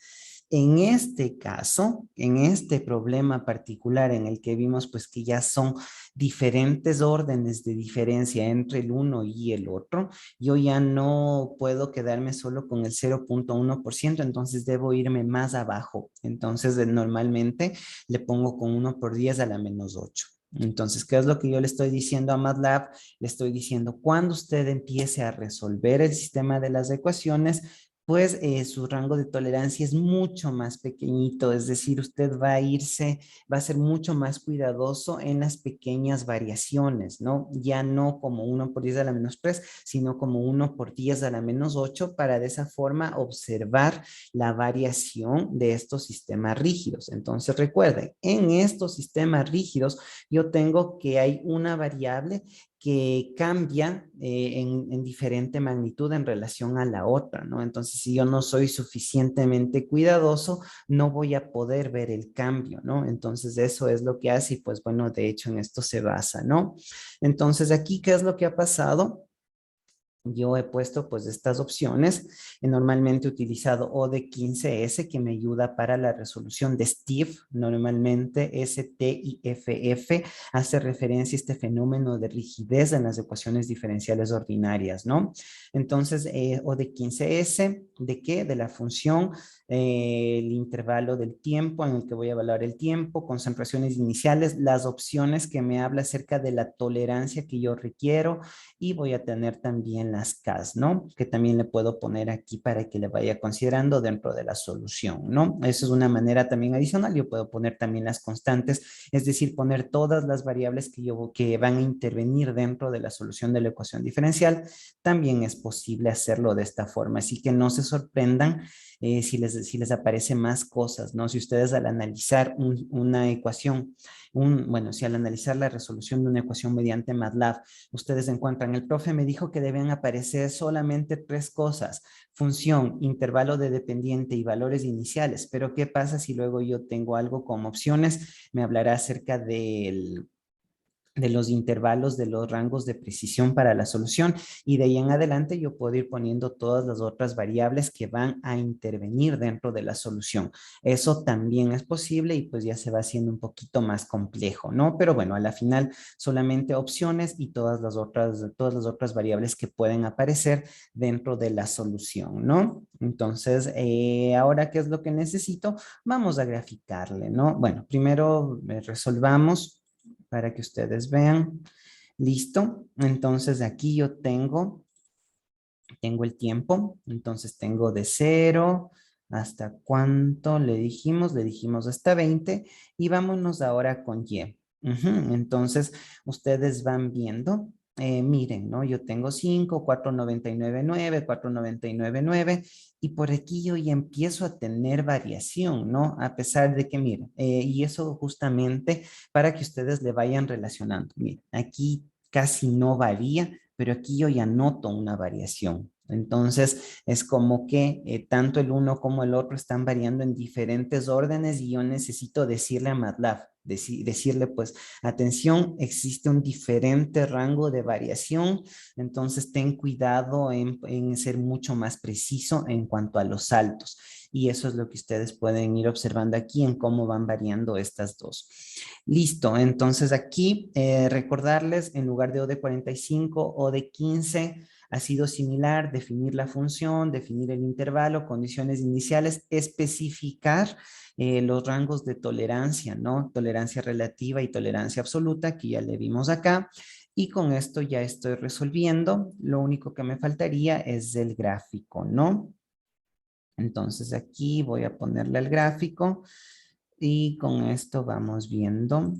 Speaker 1: En este caso, en este problema particular en el que vimos pues que ya son diferentes órdenes de diferencia entre el uno y el otro, yo ya no puedo quedarme solo con el 0.1%, entonces debo irme más abajo. Entonces normalmente le pongo con 1 por 10 a la menos 8. Entonces, ¿qué es lo que yo le estoy diciendo a MATLAB? Le estoy diciendo, cuando usted empiece a resolver el sistema de las ecuaciones, pues su rango de tolerancia es mucho más pequeñito, es decir, usted va a ser mucho más cuidadoso en las pequeñas variaciones, ¿no? Ya no como 1 por 10 a la menos 3, sino como 1 por 10 a la menos 8, para de esa forma observar la variación de estos sistemas rígidos. Entonces, recuerden, en estos sistemas rígidos, yo tengo que hay una variable que cambia en diferente magnitud en relación a la otra, ¿no? Entonces, si yo no soy suficientemente cuidadoso, no voy a poder ver el cambio, ¿no? Entonces, eso es lo que hace y pues bueno, de hecho en esto se basa, ¿no? Entonces, aquí, ¿qué es lo que ha pasado? Yo he puesto pues estas opciones. Normalmente he utilizado O de 15S, que me ayuda para la resolución de Steve. Normalmente STIFF hace referencia a este fenómeno de rigidez en las ecuaciones diferenciales ordinarias, ¿no? Entonces, O de 15S, ¿de qué? De la función, el intervalo del tiempo en el que voy a evaluar el tiempo, concentraciones iniciales, las opciones que me habla acerca de la tolerancia que yo requiero, y voy a tener también las Ks, ¿no? Que también le puedo poner aquí para que le vaya considerando dentro de la solución, ¿no? Eso es una manera también adicional. Yo puedo poner también las constantes, es decir, poner todas las variables que van a intervenir dentro de la solución de la ecuación diferencial. También es posible hacerlo de esta forma, así que no se sorprendan si les aparecen más cosas, ¿no? Si ustedes al analizar una ecuación, bueno, si al analizar la resolución de una ecuación mediante MATLAB, ustedes encuentran, el profe me dijo que deben aparecer solamente 3 cosas: función, intervalo de dependiente y valores iniciales. Pero ¿qué pasa si luego yo tengo algo como opciones? Me hablará acerca de los intervalos, de los rangos de precisión para la solución, y de ahí en adelante yo puedo ir poniendo todas las otras variables que van a intervenir dentro de la solución. Eso también es posible y pues ya se va haciendo un poquito más complejo, ¿no? Pero bueno, a la final solamente opciones y todas las otras variables que pueden aparecer dentro de la solución, ¿no? Entonces, ahora, ¿qué es lo que necesito? Vamos a graficarle, ¿no? Bueno, primero resolvamos para que ustedes vean. Listo. Entonces aquí yo tengo el tiempo. Entonces tengo de 0 hasta cuánto le dijimos. Le dijimos hasta 20. Y vámonos ahora con Y. Entonces ustedes van viendo. Miren, ¿no? Yo tengo 5, 4,99,9, 4,99,9, y por aquí yo ya empiezo a tener variación, ¿no? A pesar de que, miren, y eso justamente para que ustedes le vayan relacionando. Miren, aquí casi no varía, pero aquí yo ya noto una variación. Entonces, es como que tanto el uno como el otro están variando en diferentes órdenes, y yo necesito decirle a MATLAB, decirle pues, atención, existe un diferente rango de variación, entonces ten cuidado en ser mucho más preciso en cuanto a los saltos. Y eso es lo que ustedes pueden ir observando aquí en cómo van variando estas dos. Listo, entonces aquí recordarles, en lugar de O de 45, O de 15, ha sido similar: definir la función, definir el intervalo, condiciones iniciales, especificar los rangos de tolerancia, ¿no? Tolerancia relativa y tolerancia absoluta, que ya le vimos acá. Y con esto ya estoy resolviendo. Lo único que me faltaría es el gráfico, ¿no? Entonces aquí voy a ponerle el gráfico y con esto vamos viendo.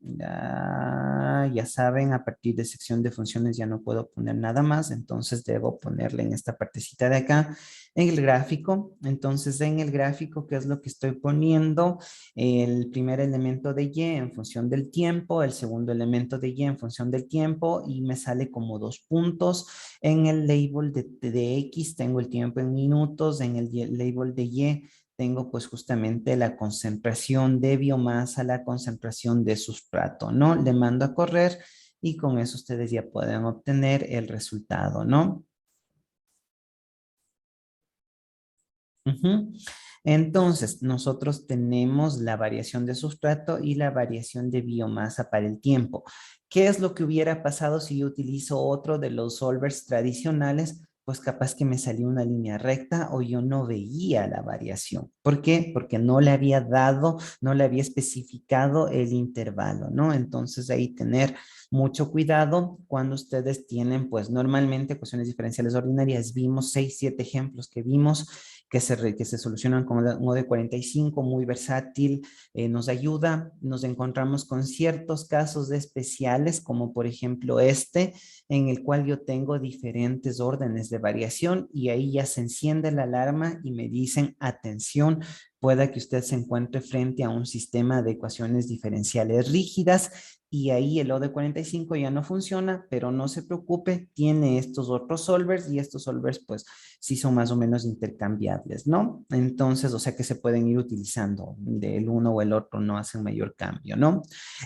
Speaker 1: Ya saben, a partir de sección de funciones ya no puedo poner nada más, entonces debo ponerle en esta partecita de acá, en el gráfico. Entonces en el gráfico, ¿qué es lo que estoy poniendo? El primer elemento de Y en función del tiempo, el segundo elemento de Y en función del tiempo, y me sale como 2 puntos. En el label de X tengo el tiempo en minutos, en el label de Y tengo pues justamente la concentración de biomasa, la concentración de sustrato, ¿no? Le mando a correr y con eso ustedes ya pueden obtener el resultado, ¿no? Entonces, nosotros tenemos la variación de sustrato y la variación de biomasa para el tiempo. ¿Qué es lo que hubiera pasado si yo utilizo otro de los solvers tradicionales? pues capaz que me salió una línea recta o yo no veía la variación. ¿Por qué? Porque no le había dado, no le había especificado el intervalo, ¿no? Entonces ahí tener mucho cuidado cuando ustedes tienen, pues normalmente ecuaciones diferenciales ordinarias, vimos 6, 7 ejemplos que vimos que se solucionan con un modo de 45, muy versátil, nos ayuda. Nos encontramos con ciertos casos especiales, como por ejemplo este, en el cual yo tengo diferentes órdenes de variación y ahí ya se enciende la alarma y me dicen, atención, pueda que usted se encuentre frente a un sistema de ecuaciones diferenciales rígidas y ahí el O de 45 ya no funciona, pero no se preocupe, tiene estos otros solvers y estos solvers pues sí son más o menos intercambiables, ¿no? Entonces, o sea que se pueden ir utilizando del uno o el otro, no hacen mayor cambio, ¿no?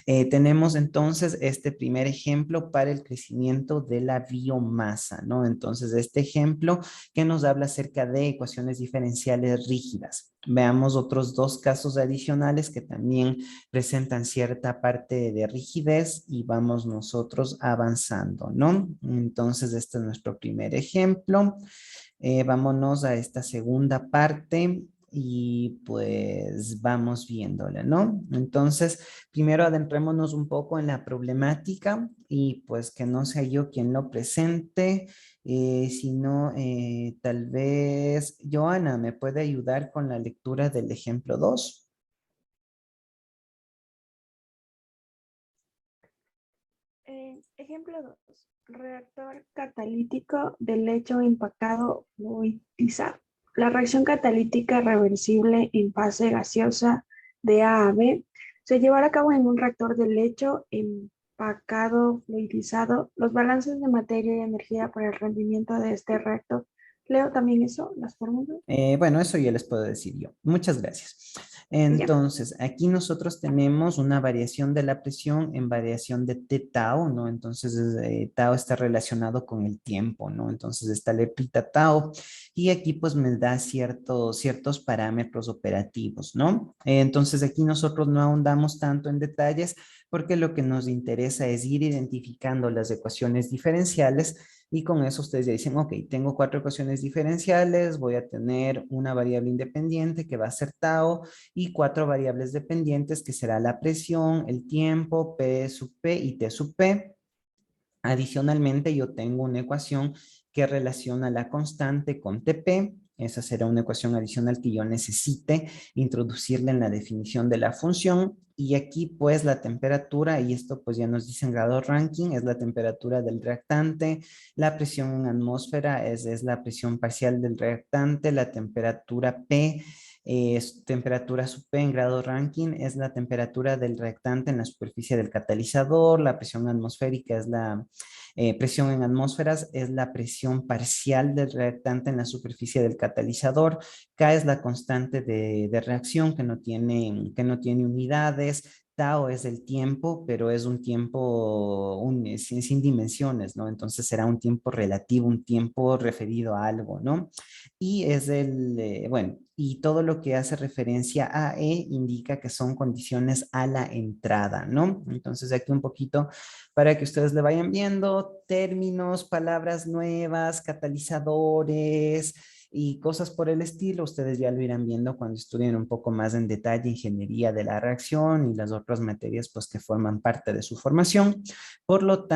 Speaker 1: Tenemos entonces este primer ejemplo para el crecimiento de la biomasa, ¿no? Entonces, este ejemplo que nos habla acerca de ecuaciones diferenciales rígidas. Veamos otros dos casos adicionales que también presentan cierta parte de rigidez y vamos nosotros avanzando, ¿no? Entonces, este es nuestro primer ejemplo. Vámonos a esta segunda parte y pues vamos viéndola, ¿no? Entonces, primero adentrémonos un poco en la problemática y pues que no sea yo quien lo presente, sino tal vez Joana me puede ayudar con la lectura del ejemplo 2.
Speaker 6: Ejemplo 2. Reactor catalítico de lecho empacado fluidizado. La reacción catalítica reversible en fase gaseosa de A a B se llevará a cabo en un reactor de lecho empacado fluidizado. Los balances de materia y energía para el rendimiento de este reactor. Leo también eso, las fórmulas.
Speaker 1: Bueno, eso ya les puedo decir yo. Muchas gracias.
Speaker 6: Ya.
Speaker 1: Entonces, aquí nosotros tenemos una variación de la presión en variación de T tau, ¿no? Entonces, tau está relacionado con el tiempo, ¿no? Entonces, está la lepita tau y aquí pues me da ciertos parámetros operativos, ¿no? Entonces, aquí nosotros no ahondamos tanto en detalles porque lo que nos interesa es ir identificando las ecuaciones diferenciales y con eso ustedes ya dicen, ok, tengo 4 ecuaciones diferenciales, voy a tener una variable independiente que va a ser tau y 4 variables dependientes que será la presión, el tiempo, P sub P y T sub P. Adicionalmente, yo tengo una ecuación que relaciona la constante con TP. Esa será una ecuación adicional que yo necesite introducirla en la definición de la función. Y aquí pues la temperatura, y esto pues ya nos dice en grado Rankine, es la temperatura del reactante. La presión en atmósfera es la presión parcial del reactante. La temperatura P temperatura sub P en grado Rankine es la temperatura del reactante en la superficie del catalizador. La presión atmosférica es la presión en atmósferas, es la presión parcial del reactante en la superficie del catalizador. K es la constante de reacción que no tiene unidades. Tau es el tiempo, pero es un tiempo sin dimensiones, ¿no? Entonces será un tiempo relativo, un tiempo referido a algo, ¿no? Y es bueno, y todo lo que hace referencia a E indica que son condiciones a la entrada, ¿no? Entonces aquí un poquito para que ustedes le vayan viendo términos, palabras nuevas, catalizadores y cosas por el estilo. Ustedes ya lo irán viendo cuando estudien un poco más en detalle ingeniería de la reacción y las otras materias pues que forman parte de su formación. Por lo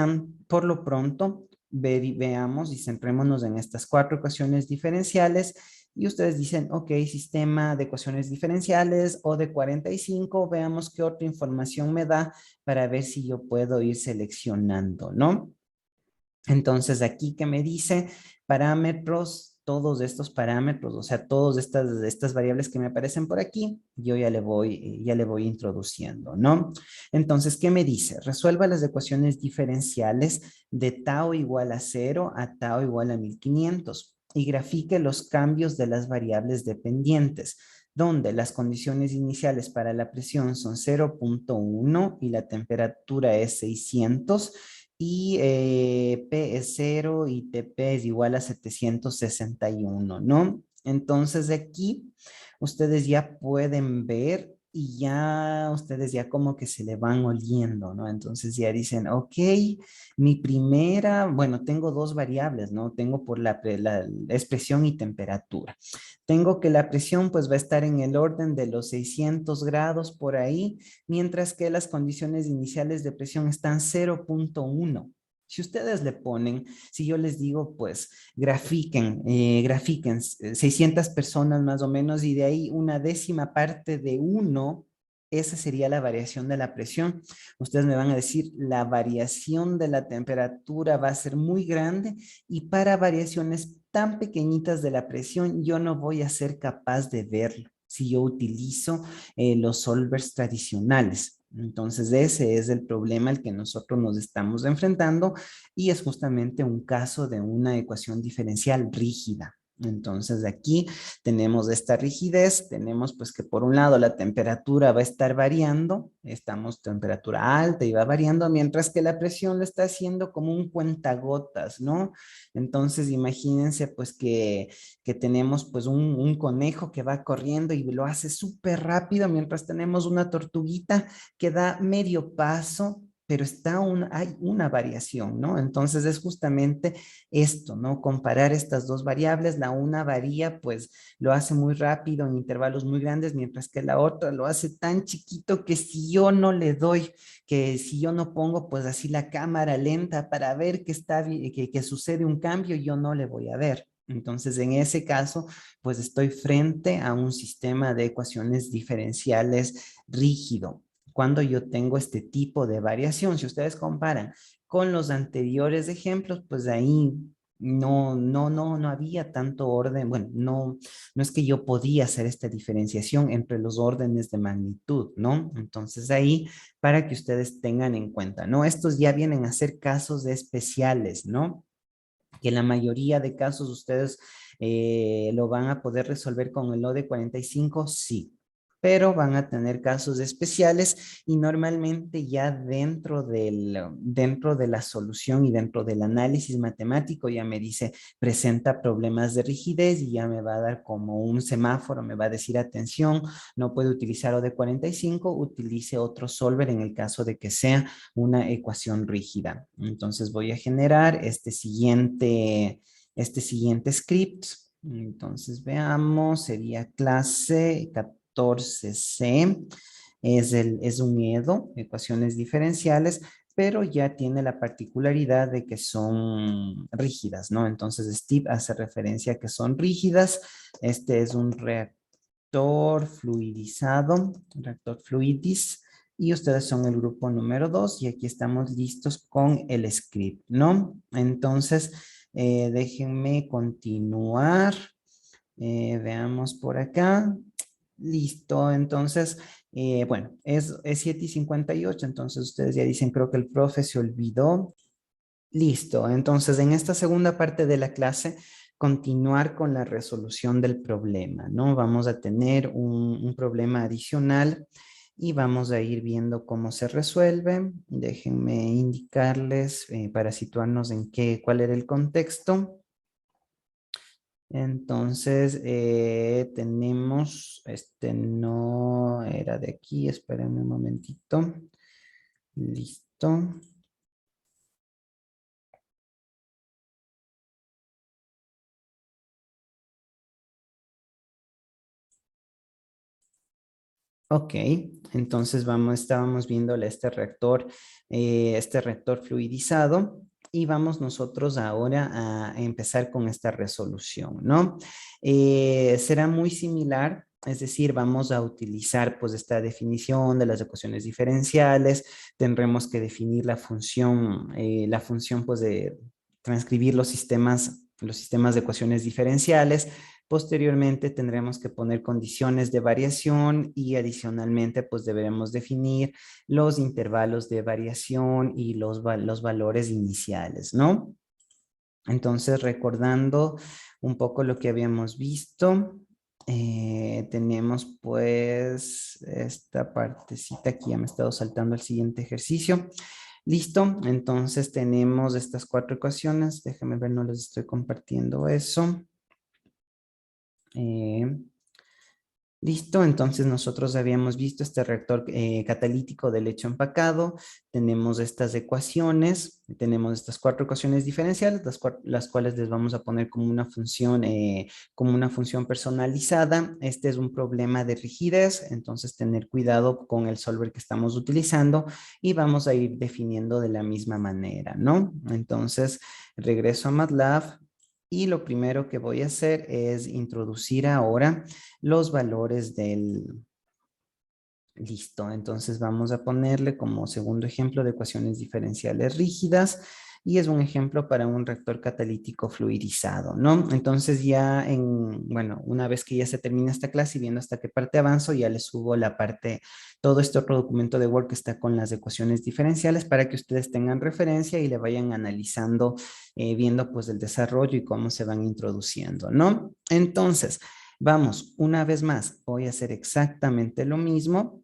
Speaker 1: pronto, veamos y centrémonos en estas 4 ecuaciones diferenciales y ustedes dicen, ok, sistema de ecuaciones diferenciales o de 45, veamos qué otra información me da para ver si yo puedo ir seleccionando, ¿no? Entonces aquí que me dice parámetros, todos estos parámetros, o sea, todas estas variables que me aparecen por aquí, yo ya le voy introduciendo, ¿no? Entonces, ¿qué me dice? Resuelva las ecuaciones diferenciales de tau igual a 0 a tau igual a 1500 y grafique los cambios de las variables dependientes, donde las condiciones iniciales para la presión son 0.1 y la temperatura es 600 y P es 0 y TP es igual a 761, ¿no? Entonces de aquí ustedes ya pueden ver y ya ustedes ya como que se le van oliendo, ¿no? Entonces ya dicen, ok, mi primera, bueno, tengo dos variables, ¿no? Tengo por la expresión y temperatura. Tengo que la presión pues va a estar en el orden de los 600 grados por ahí, mientras que las condiciones iniciales de presión están 0.1. Si ustedes le ponen, si yo les digo, pues grafiquen 600 personas más o menos y de ahí una décima parte de 1, esa sería la variación de la presión. Ustedes me van a decir, la variación de la temperatura va a ser muy grande y para variaciones tan pequeñitas de la presión yo no voy a ser capaz de verlo si yo utilizo los solvers tradicionales. Entonces ese es el problema al que nosotros nos estamos enfrentando y es justamente un caso de una ecuación diferencial rígida. Entonces aquí tenemos esta rigidez, tenemos pues que por un lado la temperatura va a estar variando, estamos temperatura alta y va variando, mientras que la presión lo está haciendo como un cuentagotas, ¿no? Entonces imagínense pues que tenemos pues un conejo que va corriendo y lo hace súper rápido, mientras tenemos una tortuguita que da medio paso, pero hay una variación, ¿no? Entonces es justamente esto, ¿no? Comparar estas dos variables, la una varía, pues lo hace muy rápido en intervalos muy grandes, mientras que la otra lo hace tan chiquito que si yo no le doy, que si yo no pongo pues así la cámara lenta para ver que sucede un cambio, yo no le voy a ver. Entonces, en ese caso, pues estoy frente a un sistema de ecuaciones diferenciales rígido. Cuando yo tengo este tipo de variación, si ustedes comparan con los anteriores ejemplos, pues ahí no había tanto orden. Bueno, no es que yo podía hacer esta diferenciación entre los órdenes de magnitud, ¿no? Entonces ahí, para que ustedes tengan en cuenta, ¿no? Estos ya vienen a ser casos especiales, ¿no? Que en la mayoría de casos ustedes lo van a poder resolver con el ODE 45, sí, pero van a tener casos especiales y normalmente ya dentro de la solución y dentro del análisis matemático ya me dice presenta problemas de rigidez y ya me va a dar como un semáforo, me va a decir atención, no puede utilizar ODE 45, utilice otro solver en el caso de que sea una ecuación rígida. Entonces voy a generar este siguiente script. Entonces veamos, sería clase 14C, es un EDO, ecuaciones diferenciales, pero ya tiene la particularidad de que son rígidas, ¿no? Entonces Steve hace referencia a que son rígidas. Este es un reactor fluidizado, reactor fluidis, y ustedes son el grupo número 2 y aquí estamos listos con el script, ¿no? Entonces, déjenme continuar. Veamos por acá. Listo, entonces, bueno, es 7:58, entonces ustedes ya dicen, creo que el profe se olvidó. Listo, entonces en esta segunda parte de la clase, continuar con la resolución del problema, ¿no? Vamos a tener un problema adicional y vamos a ir viendo cómo se resuelve. Déjenme indicarles para situarnos en cuál era el contexto. Entonces, tenemos, este no era de aquí, espérenme un momentito. Listo. Ok, entonces estábamos viéndole este reactor fluidizado y vamos nosotros ahora a empezar con esta resolución, ¿no? Será muy similar, es decir, vamos a utilizar pues esta definición de las ecuaciones diferenciales, tendremos que definir la función pues de transcribir los sistemas de ecuaciones diferenciales. Posteriormente tendremos que poner condiciones de variación y adicionalmente pues deberemos definir los intervalos de variación y los valores iniciales, ¿no? Entonces recordando un poco lo que habíamos visto, tenemos pues esta partecita aquí, ya me he estado saltando al siguiente ejercicio. Listo, entonces tenemos estas 4 ecuaciones, déjame ver, no les estoy compartiendo eso. Listo, entonces nosotros habíamos visto este reactor catalítico de leche empacado, tenemos estas ecuaciones, tenemos estas 4 ecuaciones diferenciales, las cuales les vamos a poner como una función personalizada. Este es un problema de rigidez, entonces tener cuidado con el solver que estamos utilizando y vamos a ir definiendo de la misma manera, ¿no? Entonces regreso a MATLAB. Y lo primero que voy a hacer es introducir ahora los valores del... Listo, entonces vamos a ponerle como segundo ejemplo de ecuaciones diferenciales rígidas y es un ejemplo para un reactor catalítico fluidizado, ¿no? Entonces ya bueno, una vez que ya se termina esta clase y viendo hasta qué parte avanzo, ya les subo la parte, todo este otro documento de Word que está con las ecuaciones diferenciales para que ustedes tengan referencia y le vayan analizando, viendo pues el desarrollo y cómo se van introduciendo, ¿no? Entonces, vamos, una vez más, voy a hacer exactamente lo mismo.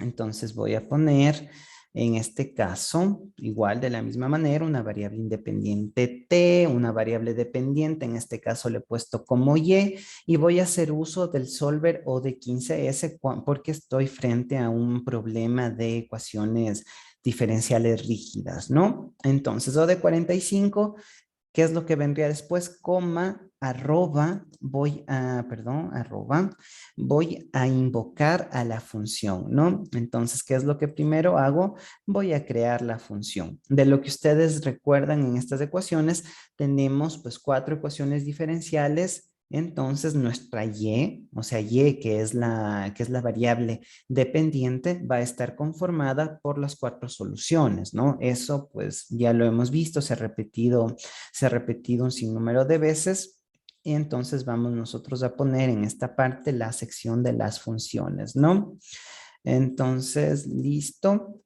Speaker 1: Entonces voy a poner, en este caso, igual de la misma manera, una variable independiente t, una variable dependiente, en este caso le he puesto como y voy a hacer uso del solver O de 15S porque estoy frente a un problema de ecuaciones diferenciales rígidas, ¿no? Entonces, O de 45... ¿Qué es lo que vendría después? Coma, arroba, voy a invocar a la función, ¿no? Entonces, ¿qué es lo que primero hago? Voy a crear la función. De lo que ustedes recuerdan en estas ecuaciones, tenemos pues 4 ecuaciones diferenciales. Entonces, nuestra y, o sea, y que es la variable dependiente, va a estar conformada por las 4 soluciones, ¿no? Eso pues ya lo hemos visto, se ha repetido un sinnúmero de veces. Y entonces vamos nosotros a poner en esta parte la sección de las funciones, ¿no? Entonces, listo.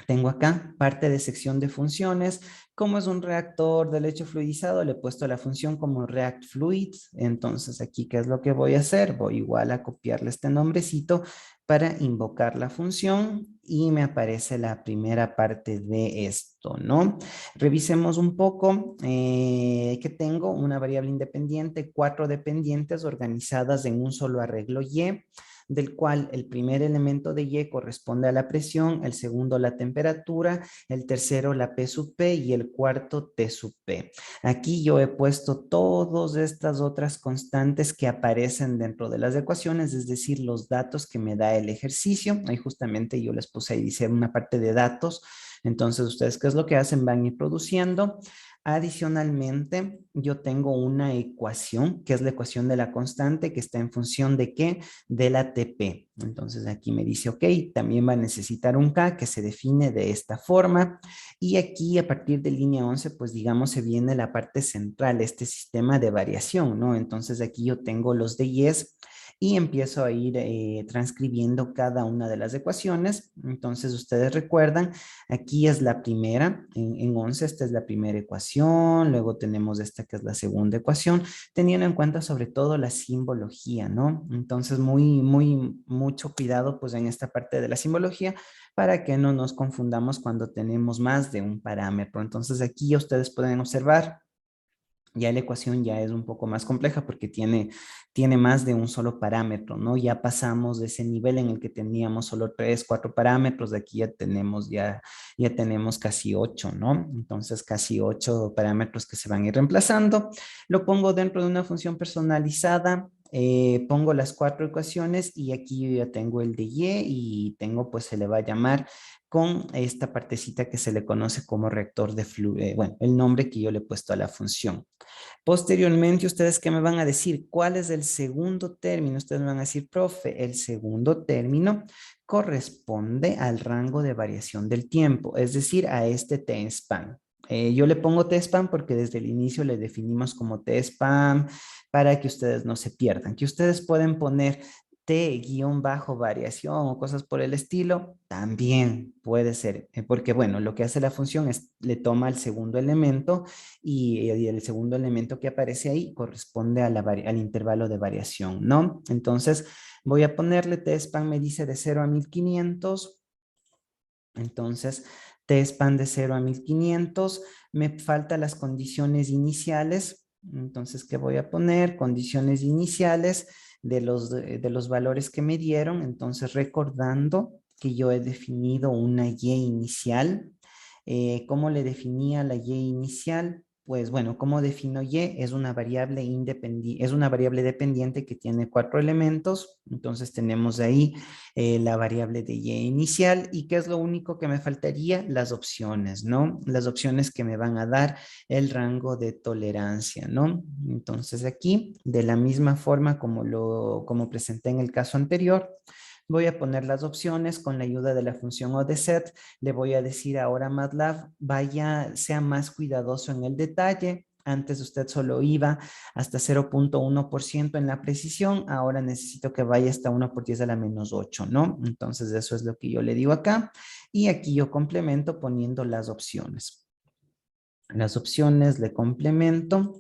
Speaker 1: Tengo acá parte de sección de funciones. Como es un reactor de leche fluidizado, le he puesto la función como React Fluid. Entonces, aquí, ¿qué es lo que voy a hacer? Voy igual a copiarle este nombrecito para invocar la función y me aparece la primera parte de esto, ¿no? Revisemos un poco que tengo una variable independiente, 4 dependientes organizadas en un solo arreglo Y, del cual el primer elemento de Y corresponde a la presión, el segundo la temperatura, el tercero la P sub P y el cuarto T sub P. Aquí yo he puesto todas estas otras constantes que aparecen dentro de las ecuaciones, es decir, los datos que me da el ejercicio. Ahí justamente yo les puse ahí, dice una parte de datos. Entonces, ¿ustedes qué es lo que hacen? Van a ir produciendo. Adicionalmente, yo tengo una ecuación, que es la ecuación de la constante, que está en función de ¿qué? De la TP. Entonces aquí me dice, ok, también va a necesitar un K que se define de esta forma. Y aquí a partir de línea 11, pues digamos, se viene la parte central, este sistema de variación, ¿no? Entonces aquí yo tengo los de Yes y empiezo a ir transcribiendo cada una de las ecuaciones. Entonces ustedes recuerdan, aquí es la primera, en 11 esta es la primera ecuación, luego tenemos esta que es la segunda ecuación, teniendo en cuenta sobre todo la simbología, ¿no? Entonces mucho cuidado pues en esta parte de la simbología para que no nos confundamos cuando tenemos más de un parámetro. Entonces aquí ustedes pueden observar, ya la ecuación ya es un poco más compleja porque tiene más de un solo parámetro, ¿no? Ya pasamos de ese nivel en el que teníamos solo 3, 4 parámetros, de aquí ya tenemos casi 8, ¿no? Entonces casi 8 parámetros que se van a ir reemplazando. Lo pongo dentro de una función personalizada, pongo las 4 ecuaciones y aquí yo ya tengo el de Y y tengo pues se le va a llamar con esta partecita que se le conoce como reactor de flujo, bueno, el nombre que yo le he puesto a la función. Posteriormente, ¿ustedes qué me van a decir? ¿Cuál es el segundo término? Ustedes me van a decir, profe, el segundo término corresponde al rango de variación del tiempo, es decir, a este T-span. Yo le pongo T-span porque desde el inicio le definimos como T-span para que ustedes no se pierdan, que ustedes pueden poner T-variación o cosas por el estilo, también puede ser, porque bueno, lo que hace la función es le toma el segundo elemento y el segundo elemento que aparece ahí corresponde a al intervalo de variación, ¿no? Entonces voy a ponerle T-span me dice de 0 a 1500, entonces T-span de 0 a 1500, me faltan las condiciones iniciales. Entonces, ¿qué voy a poner? Condiciones iniciales de los valores que me dieron. Entonces, recordando que yo he definido una y inicial. ¿Cómo le definía la y inicial? Pues bueno, ¿cómo defino y? Es una variable independiente, es una variable dependiente que tiene 4 elementos. Entonces tenemos ahí la variable de y inicial. ¿Y qué es lo único que me faltaría? Las opciones, ¿no? Las opciones que me van a dar el rango de tolerancia, ¿no? Entonces aquí, de la misma forma como presenté en el caso anterior, voy a poner las opciones con la ayuda de la función ODESET. Le voy a decir ahora a MATLAB, sea más cuidadoso en el detalle. Antes usted solo iba hasta 0.1% en la precisión. Ahora necesito que vaya hasta 1 por 10 a la menos 8, ¿no? Entonces eso es lo que yo le digo acá. Y aquí yo complemento poniendo las opciones. Las opciones le complemento.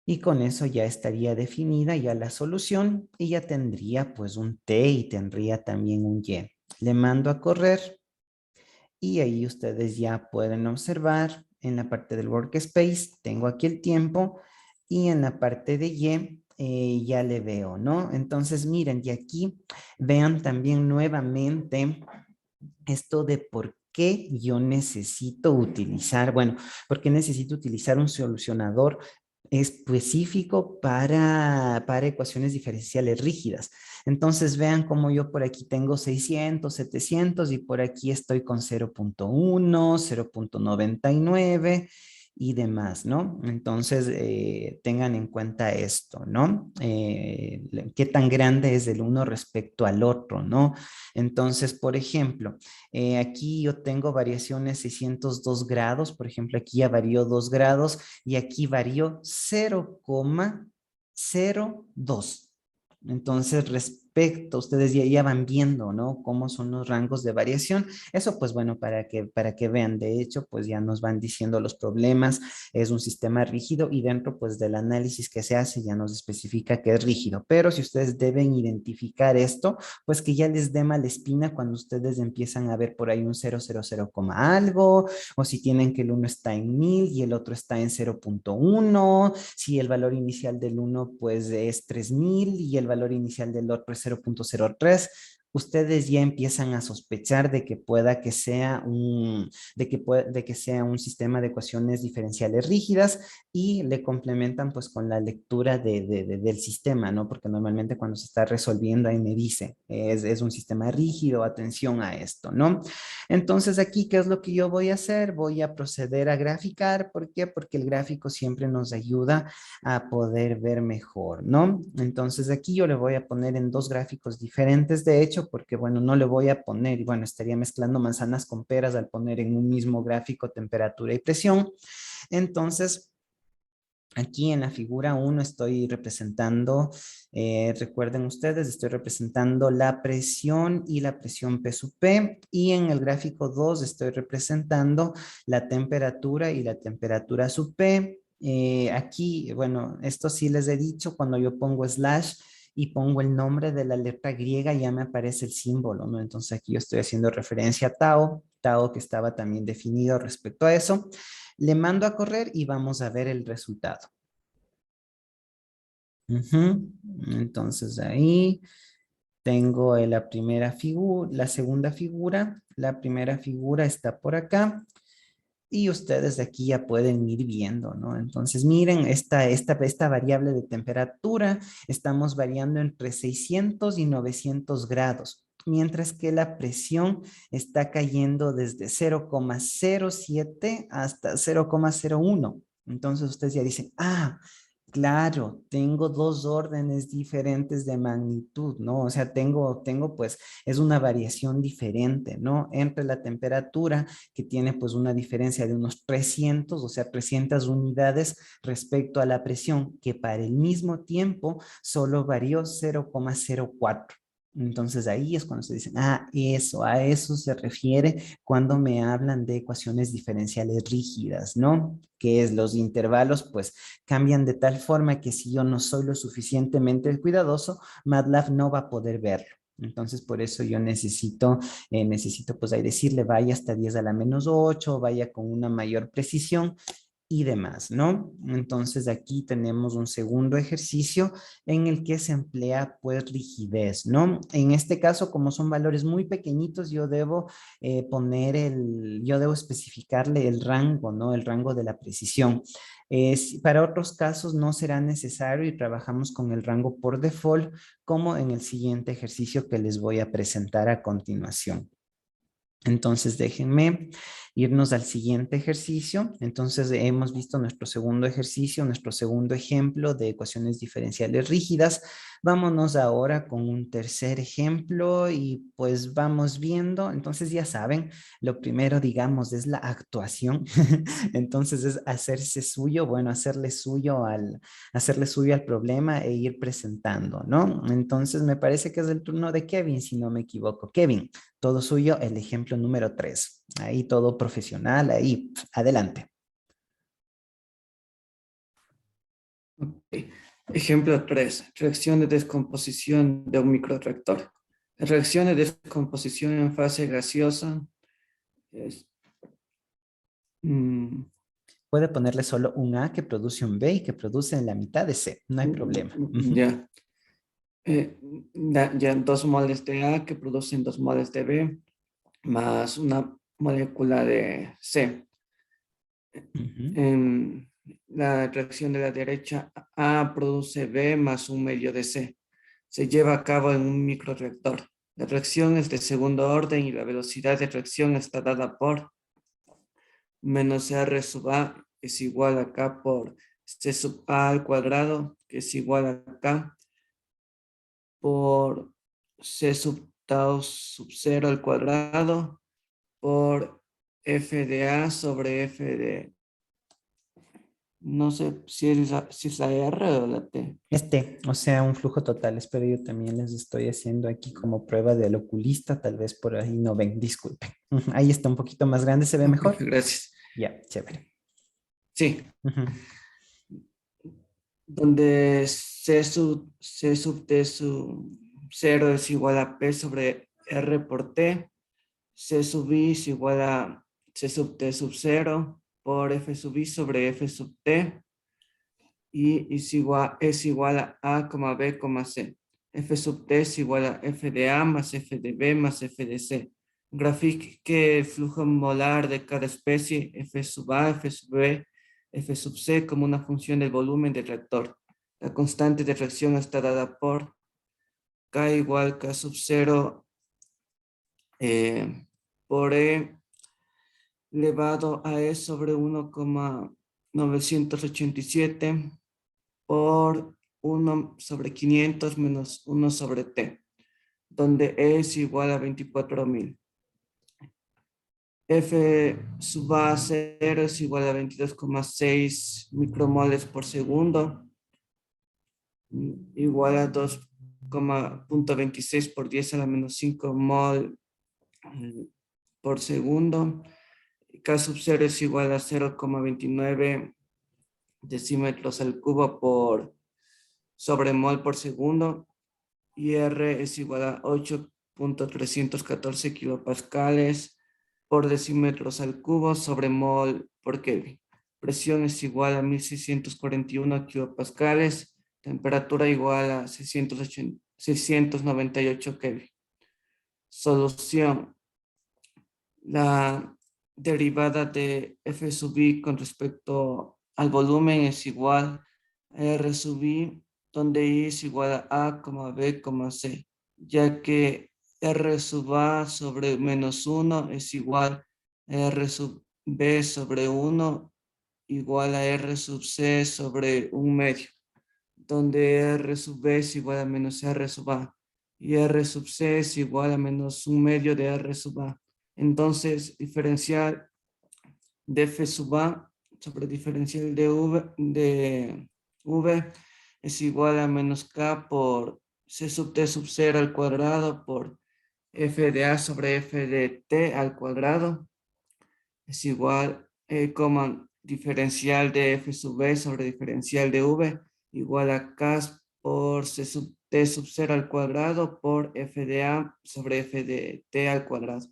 Speaker 1: Y con eso ya estaría definida ya la solución y ya tendría pues un T y tendría también un Y. Le mando a correr y ahí ustedes ya pueden observar en la parte del workspace, tengo aquí el tiempo y en la parte de Y ya le veo, ¿no? Entonces miren, y aquí vean también nuevamente esto de por qué yo necesito utilizar, bueno, por qué necesito utilizar un solucionador específico para ecuaciones diferenciales rígidas. Entonces vean cómo yo por aquí tengo 600, 700 y por aquí estoy con 0.1, 0.99 y demás, ¿no? Entonces tengan en cuenta esto, ¿no? ¿Qué tan grande es el uno respecto al otro, ¿no? Entonces, por ejemplo, aquí yo tengo variaciones 602 grados, por ejemplo, aquí ya varió 2 grados y aquí varió 0,02. Entonces, respecto, ustedes ya van viendo, ¿no? Cómo son los rangos de variación. Eso, pues bueno, para que vean, de hecho, pues ya nos van diciendo los problemas. Es un sistema rígido y dentro, pues, del análisis que se hace ya nos especifica que es rígido. Pero si ustedes deben identificar esto, pues que ya les dé mala espina cuando ustedes empiezan a ver por ahí un 000, algo, o si tienen que el uno está en 1000 y el otro está en 0.1, si el valor inicial del uno pues es 3000 y el valor inicial del otro es 0.03, ustedes ya empiezan a sospechar de que pueda que sea de que sea un sistema de ecuaciones diferenciales rígidas y le complementan pues con la lectura del sistema, ¿no? Porque normalmente cuando se está resolviendo ahí me dice, es un sistema rígido, atención a esto, ¿no? Entonces aquí, ¿qué es lo que yo voy a hacer? Voy a proceder a graficar. ¿Por qué? Porque el gráfico siempre nos ayuda a poder ver mejor, ¿no? Entonces aquí yo le voy a poner en 2 gráficos diferentes, de hecho, porque bueno, no le voy a poner, y bueno, estaría mezclando manzanas con peras al poner en un mismo gráfico temperatura y presión. Entonces, aquí en la figura 1 estoy representando, recuerden ustedes, estoy representando la presión y la presión P sub P, y en el gráfico 2 estoy representando la temperatura y la temperatura sub P. Aquí, bueno, esto sí les he dicho, cuando yo pongo slash y pongo el nombre de la letra griega, ya me aparece el símbolo, ¿no? Entonces aquí yo estoy haciendo referencia a tau que estaba también definido respecto a eso. Le mando a correr y vamos a ver el resultado. Entonces ahí tengo la primera figura, la segunda figura. La primera figura está por acá. Y ustedes de aquí ya pueden ir viendo, ¿no? Entonces miren, esta variable de temperatura, estamos variando entre 600 y 900 grados. Mientras que la presión está cayendo desde 0,07 hasta 0,01. Entonces ustedes ya dicen, ah, claro, tengo 2 órdenes diferentes de magnitud, ¿no? O sea, tengo pues, es una variación diferente, ¿no? Entre la temperatura, que tiene pues una diferencia de unos 300, o sea, 300 unidades respecto a la presión, que para el mismo tiempo solo varió 0,04. Entonces ahí es cuando se dicen, ah, a eso se refiere cuando me hablan de ecuaciones diferenciales rígidas, ¿no? Que es los intervalos, pues cambian de tal forma que si yo no soy lo suficientemente cuidadoso, MATLAB no va a poder verlo. Entonces, por eso yo necesito pues ahí decirle, vaya hasta 10 a la menos 8, vaya con una mayor precisión. y demás, ¿no? Entonces aquí tenemos un segundo ejercicio en el que se emplea pues rigidez, ¿no? En este caso, como son valores muy pequeñitos, yo debo yo debo especificarle el rango, ¿no? El rango de la precisión. Para otros casos no será necesario y trabajamos con el rango por default, como en el siguiente ejercicio que les voy a presentar a continuación. Entonces, déjenme irnos al siguiente ejercicio. Entonces, hemos visto nuestro segundo ejercicio, nuestro segundo ejemplo de ecuaciones diferenciales rígidas. Vámonos ahora con un tercer ejemplo y pues vamos viendo. Entonces, ya saben, lo primero, digamos, es la actuación. Entonces, es hacerse suyo, bueno, hacerle suyo al problema e ir presentando, ¿no? Entonces, me parece que es el turno de Kevin, si no me equivoco. Kevin, todo suyo, el ejemplo número 3. Ahí todo profesional, ahí, adelante.
Speaker 4: Ok. Ejemplo 3. Reacción de descomposición de un microreactor. La reacción de descomposición en fase gaseosa es,
Speaker 1: Puede ponerle solo un A que produce un B y que produce en la mitad de C. No hay problema.
Speaker 4: ya. Ya 2 moles de A que producen 2 moles de B más una molécula de C. En la reacción de la derecha, A produce B más un medio de C. Se lleva a cabo en un microreactor. La reacción es de segundo orden y la velocidad de reacción está dada por menos R sub A es igual a K por C sub A al cuadrado, que es igual a K por C sub tau sub 0 al cuadrado por F de A sobre F de... No sé si es la R o la T.
Speaker 1: O sea, un flujo total. Espero yo también les estoy haciendo aquí como prueba del oculista. Tal vez por ahí no ven, disculpen. Ahí está un poquito más grande, ¿se ve mejor?
Speaker 4: Gracias.
Speaker 1: Ya, chévere.
Speaker 4: Sí. Donde C sub T sub 0 es igual a P sobre R por T. C sub I es igual a C sub T sub 0 por F sub I sobre F sub T. Y es igual a B, C. F sub T es igual a F de A más F de B más F de C. Grafique el flujo molar de cada especie, F sub A, F sub B, F sub C, como una función del volumen del reactor. La constante de reacción está dada por K igual K sub 0 por E elevado a E sobre 1,987 por 1 sobre 500 menos 1 sobre T, donde E es igual a 24.000. F sub A 0 es igual a 22,6 micromoles por segundo, igual a 2,26 por 10 a la menos 5 mol por segundo. K sub 0 es igual a 0,29 decímetros al cubo por sobre mol por segundo, y R es igual a 8,314 kilopascales por decímetros al cubo sobre mol por Kelvin. Presión es igual a 1641 kilopascales, temperatura igual a 698 Kelvin. Solución. La derivada de F sub I con respecto al volumen es igual a R sub I, donde I es igual a B, C, ya que R sub A sobre menos 1 es igual a R sub B sobre 1 igual a R sub C sobre 1 medio, donde R sub B es igual a menos R sub A y R sub C es igual a menos 1 medio de R sub A. Entonces, diferencial de F sub A sobre diferencial de V es igual a menos K por C sub T sub 0 al cuadrado por F de A sobre F de T al cuadrado es igual, diferencial de F sub B sobre diferencial de V igual a K por C sub T sub 0 al cuadrado por F de A sobre F de T al cuadrado.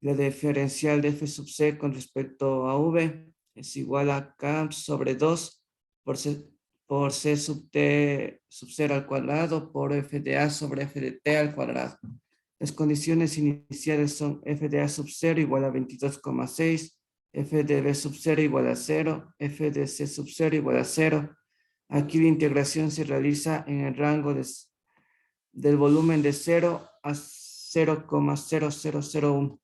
Speaker 4: La diferencial de F sub C con respecto a V es igual a K sobre 2 por C sub T sub 0 al cuadrado por F de A sobre F de T al cuadrado. Las condiciones iniciales son F de A sub 0 igual a 22,6, F de B sub 0 igual a 0, F de C sub 0 igual a 0. Aquí la integración se realiza en el rango del volumen de 0 a 0,0001.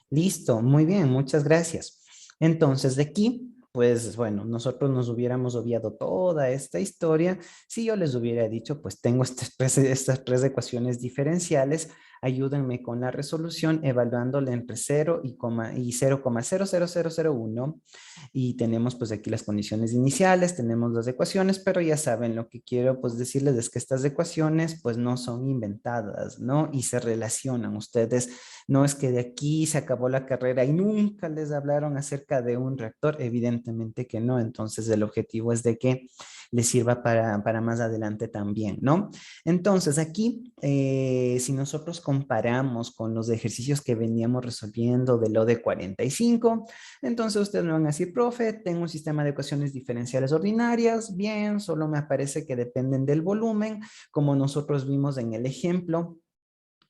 Speaker 1: Listo, muy bien, muchas gracias. Entonces, de aquí, pues bueno, nosotros nos hubiéramos obviado toda esta historia si yo les hubiera dicho, pues tengo estas tres ecuaciones diferenciales, ayúdenme con la resolución evaluándola entre 0 y 0,00001 y tenemos pues aquí las condiciones iniciales, tenemos las ecuaciones, pero ya saben, lo que quiero pues decirles es que estas ecuaciones pues no son inventadas, ¿no? Y se relacionan. Ustedes, no es que de aquí se acabó la carrera y nunca les hablaron acerca de un reactor, evidentemente que no. Entonces el objetivo es de que les sirva para más adelante también, ¿no? Entonces aquí, si nosotros comparamos con los ejercicios que veníamos resolviendo del OD 45, entonces ustedes me van a decir, profe, tengo un sistema de ecuaciones diferenciales ordinarias, bien, solo me aparece que dependen del volumen, como nosotros vimos en el ejemplo.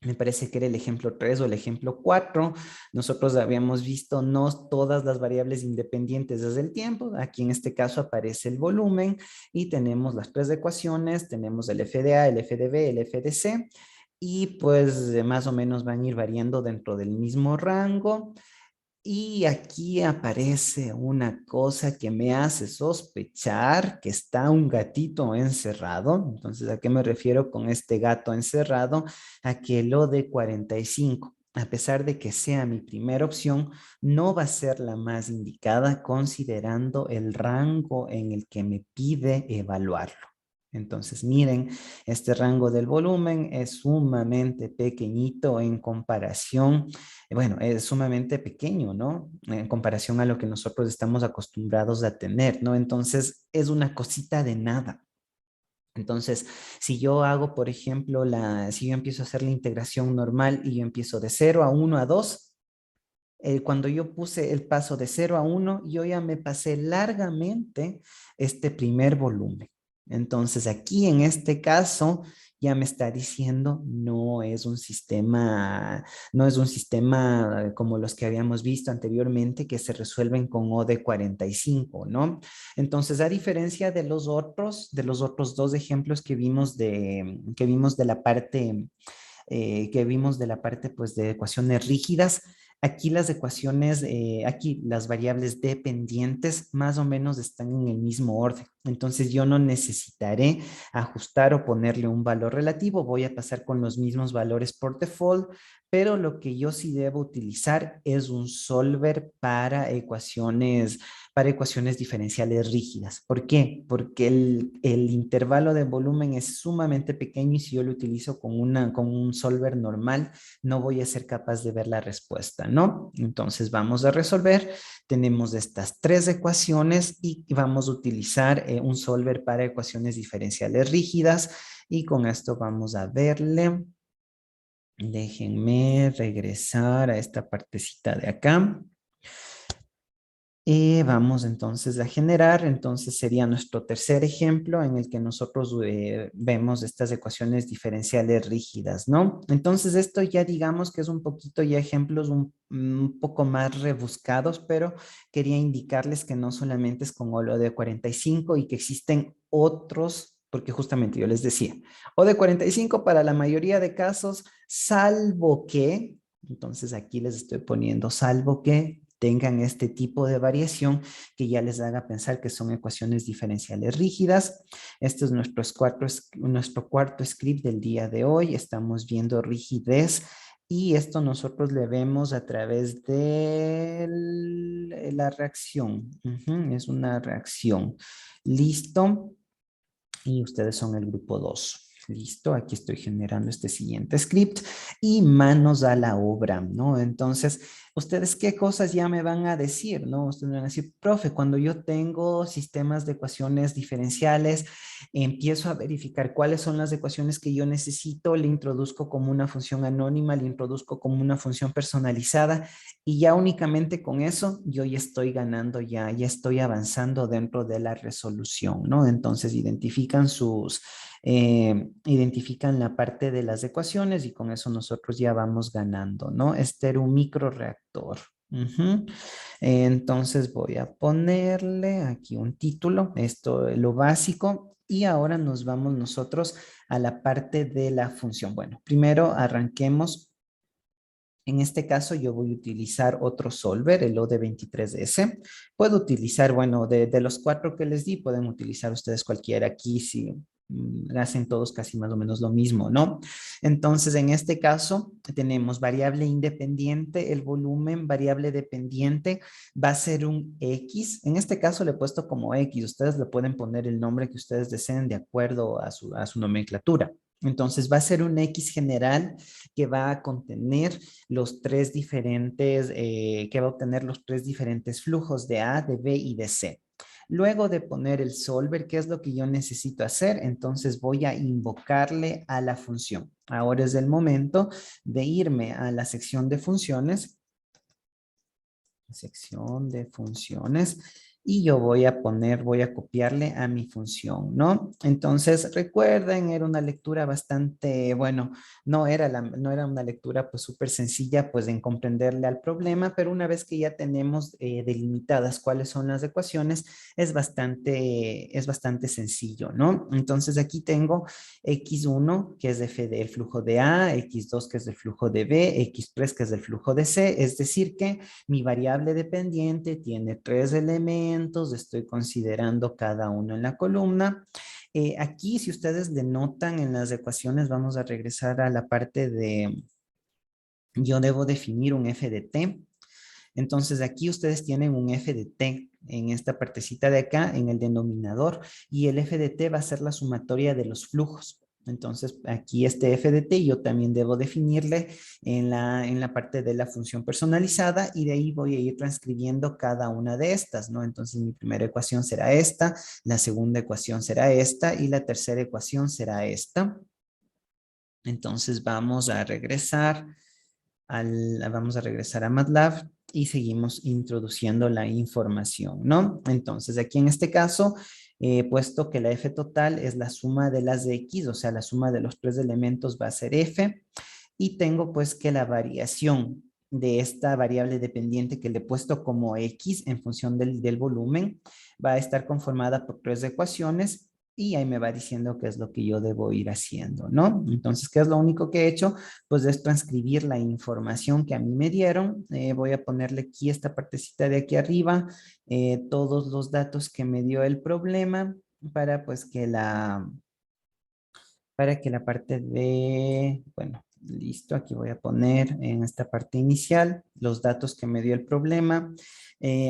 Speaker 1: Me parece que era el ejemplo 3 o el ejemplo 4. Nosotros habíamos visto no todas las variables independientes desde el tiempo. Aquí en este caso aparece el volumen y tenemos las tres ecuaciones. Tenemos el f de A, el f de B, el f de C. Y pues más o menos van a ir variando dentro del mismo rango. Y aquí aparece una cosa que me hace sospechar que está un gatito encerrado. Entonces, ¿a qué me refiero con este gato encerrado? A que lo de 45, a pesar de que sea mi primera opción, no va a ser la más indicada considerando el rango en el que me pide evaluarlo. Entonces, miren, este rango del volumen es sumamente pequeñito en comparación, bueno, es sumamente pequeño, ¿no? En comparación a lo que nosotros estamos acostumbrados a tener, ¿no? Entonces, es una cosita de nada. Entonces, si yo hago, por ejemplo, si yo empiezo a hacer la integración normal y yo empiezo de 0 a 1 a 2, cuando yo puse el paso de 0 a 1, yo ya me pasé largamente este primer volumen. Entonces, aquí en este caso, ya me está diciendo no es un sistema como los que habíamos visto anteriormente que se resuelven con O de 45, ¿no? Entonces, a diferencia de los otros dos ejemplos que vimos de la parte pues de ecuaciones rígidas. Aquí las ecuaciones, aquí las variables dependientes más o menos están en el mismo orden. Entonces yo no necesitaré ajustar o ponerle un valor relativo. Voy a pasar con los mismos valores por default, pero lo que yo sí debo utilizar es un solver para ecuaciones diferenciales rígidas. ¿Por qué? Porque el intervalo de volumen es sumamente pequeño y si yo lo utilizo con un solver normal, no voy a ser capaz de ver la respuesta, ¿no? Entonces vamos a resolver. Tenemos estas tres ecuaciones y vamos a utilizar un solver para ecuaciones diferenciales rígidas y con esto vamos a verle. Déjenme regresar a esta partecita de acá. Y vamos entonces a generar, entonces sería nuestro tercer ejemplo en el que nosotros vemos estas ecuaciones diferenciales rígidas, ¿no? Entonces esto ya digamos que es un poquito ya ejemplos un poco más rebuscados, pero quería indicarles que no solamente es con OLO de 45 y que existen otros, porque justamente yo les decía, O de 45 para la mayoría de casos, salvo que, entonces aquí les estoy poniendo salvo que tengan este tipo de variación que ya les haga pensar que son ecuaciones diferenciales rígidas. Este es nuestro cuarto script del día de hoy. Estamos viendo rigidez y esto nosotros le vemos a través de la reacción. Es una reacción. Listo. Y ustedes son el grupo 2. Listo, aquí estoy generando este siguiente script y manos a la obra, ¿no? Entonces, ¿ustedes qué cosas ya me van a decir, no? Ustedes me van a decir, profe, cuando yo tengo sistemas de ecuaciones diferenciales, empiezo a verificar cuáles son las ecuaciones que yo necesito, le introduzco como una función anónima, le introduzco como una función personalizada y ya únicamente con eso yo ya estoy ganando, ya estoy avanzando dentro de la resolución, ¿no? Entonces, identifican la parte de las ecuaciones y con eso nosotros ya vamos ganando, ¿no? Este era un microreactor. Ujú. Entonces voy a ponerle aquí un título, esto es lo básico, y ahora nos vamos nosotros a la parte de la función. Bueno, primero arranquemos. En este caso yo voy a utilizar otro solver, el OD23S. Puedo utilizar, bueno, de los 4 que les di, pueden utilizar ustedes cualquiera aquí si hacen todos casi más o menos lo mismo, ¿no? Entonces, en este caso tenemos variable independiente, el volumen, variable dependiente, va a ser un X. En este caso le he puesto como X. Ustedes le pueden poner el nombre que ustedes deseen de acuerdo a su nomenclatura. Entonces va a ser un X general que va a contener los tres diferentes, que va a obtener los tres diferentes flujos de A, de B y de C. Luego de poner el solver, ¿qué es lo que yo necesito hacer? Entonces voy a invocarle a la función. Ahora es el momento de irme a la sección de funciones. Y yo voy a copiarle a mi función, ¿no? Entonces, recuerden, era una lectura bastante, bueno, no era una lectura pues súper sencilla pues en comprenderle al problema, pero una vez que ya tenemos delimitadas cuáles son las ecuaciones, es bastante sencillo, ¿no? Entonces aquí tengo X1, que es el flujo de A, X2, que es del flujo de B, X3, que es del flujo de C, es decir que mi variable dependiente tiene 3 elementos, estoy considerando cada uno en la columna. Aquí, si ustedes denotan en las ecuaciones, vamos a regresar a la parte de, yo debo definir un f de t. Entonces, aquí ustedes tienen un f de t en esta partecita de acá, en el denominador, y el f de t va a ser la sumatoria de los flujos. Entonces, aquí este f de t yo también debo definirle en la parte de la función personalizada y de ahí voy a ir transcribiendo cada una de estas, ¿no? Entonces, mi primera ecuación será esta, la segunda ecuación será esta y la tercera ecuación será esta. Entonces, vamos a regresar a MATLAB y seguimos introduciendo la información, ¿no? Entonces, aquí en este caso, puesto que la f total es la suma de las de x, o sea, la suma de los tres elementos va a ser f, y tengo pues que la variación de esta variable dependiente que le he puesto como x en función del volumen va a estar conformada por tres ecuaciones y ahí me va diciendo qué es lo que yo debo ir haciendo, ¿no? Entonces, ¿qué es lo único que he hecho? Pues es transcribir la información que a mí me dieron. Voy a ponerle aquí esta partecita de aquí arriba, todos los datos que me dio el problema para pues para que la parte de, bueno, listo, aquí voy a poner en esta parte inicial los datos que me dio el problema.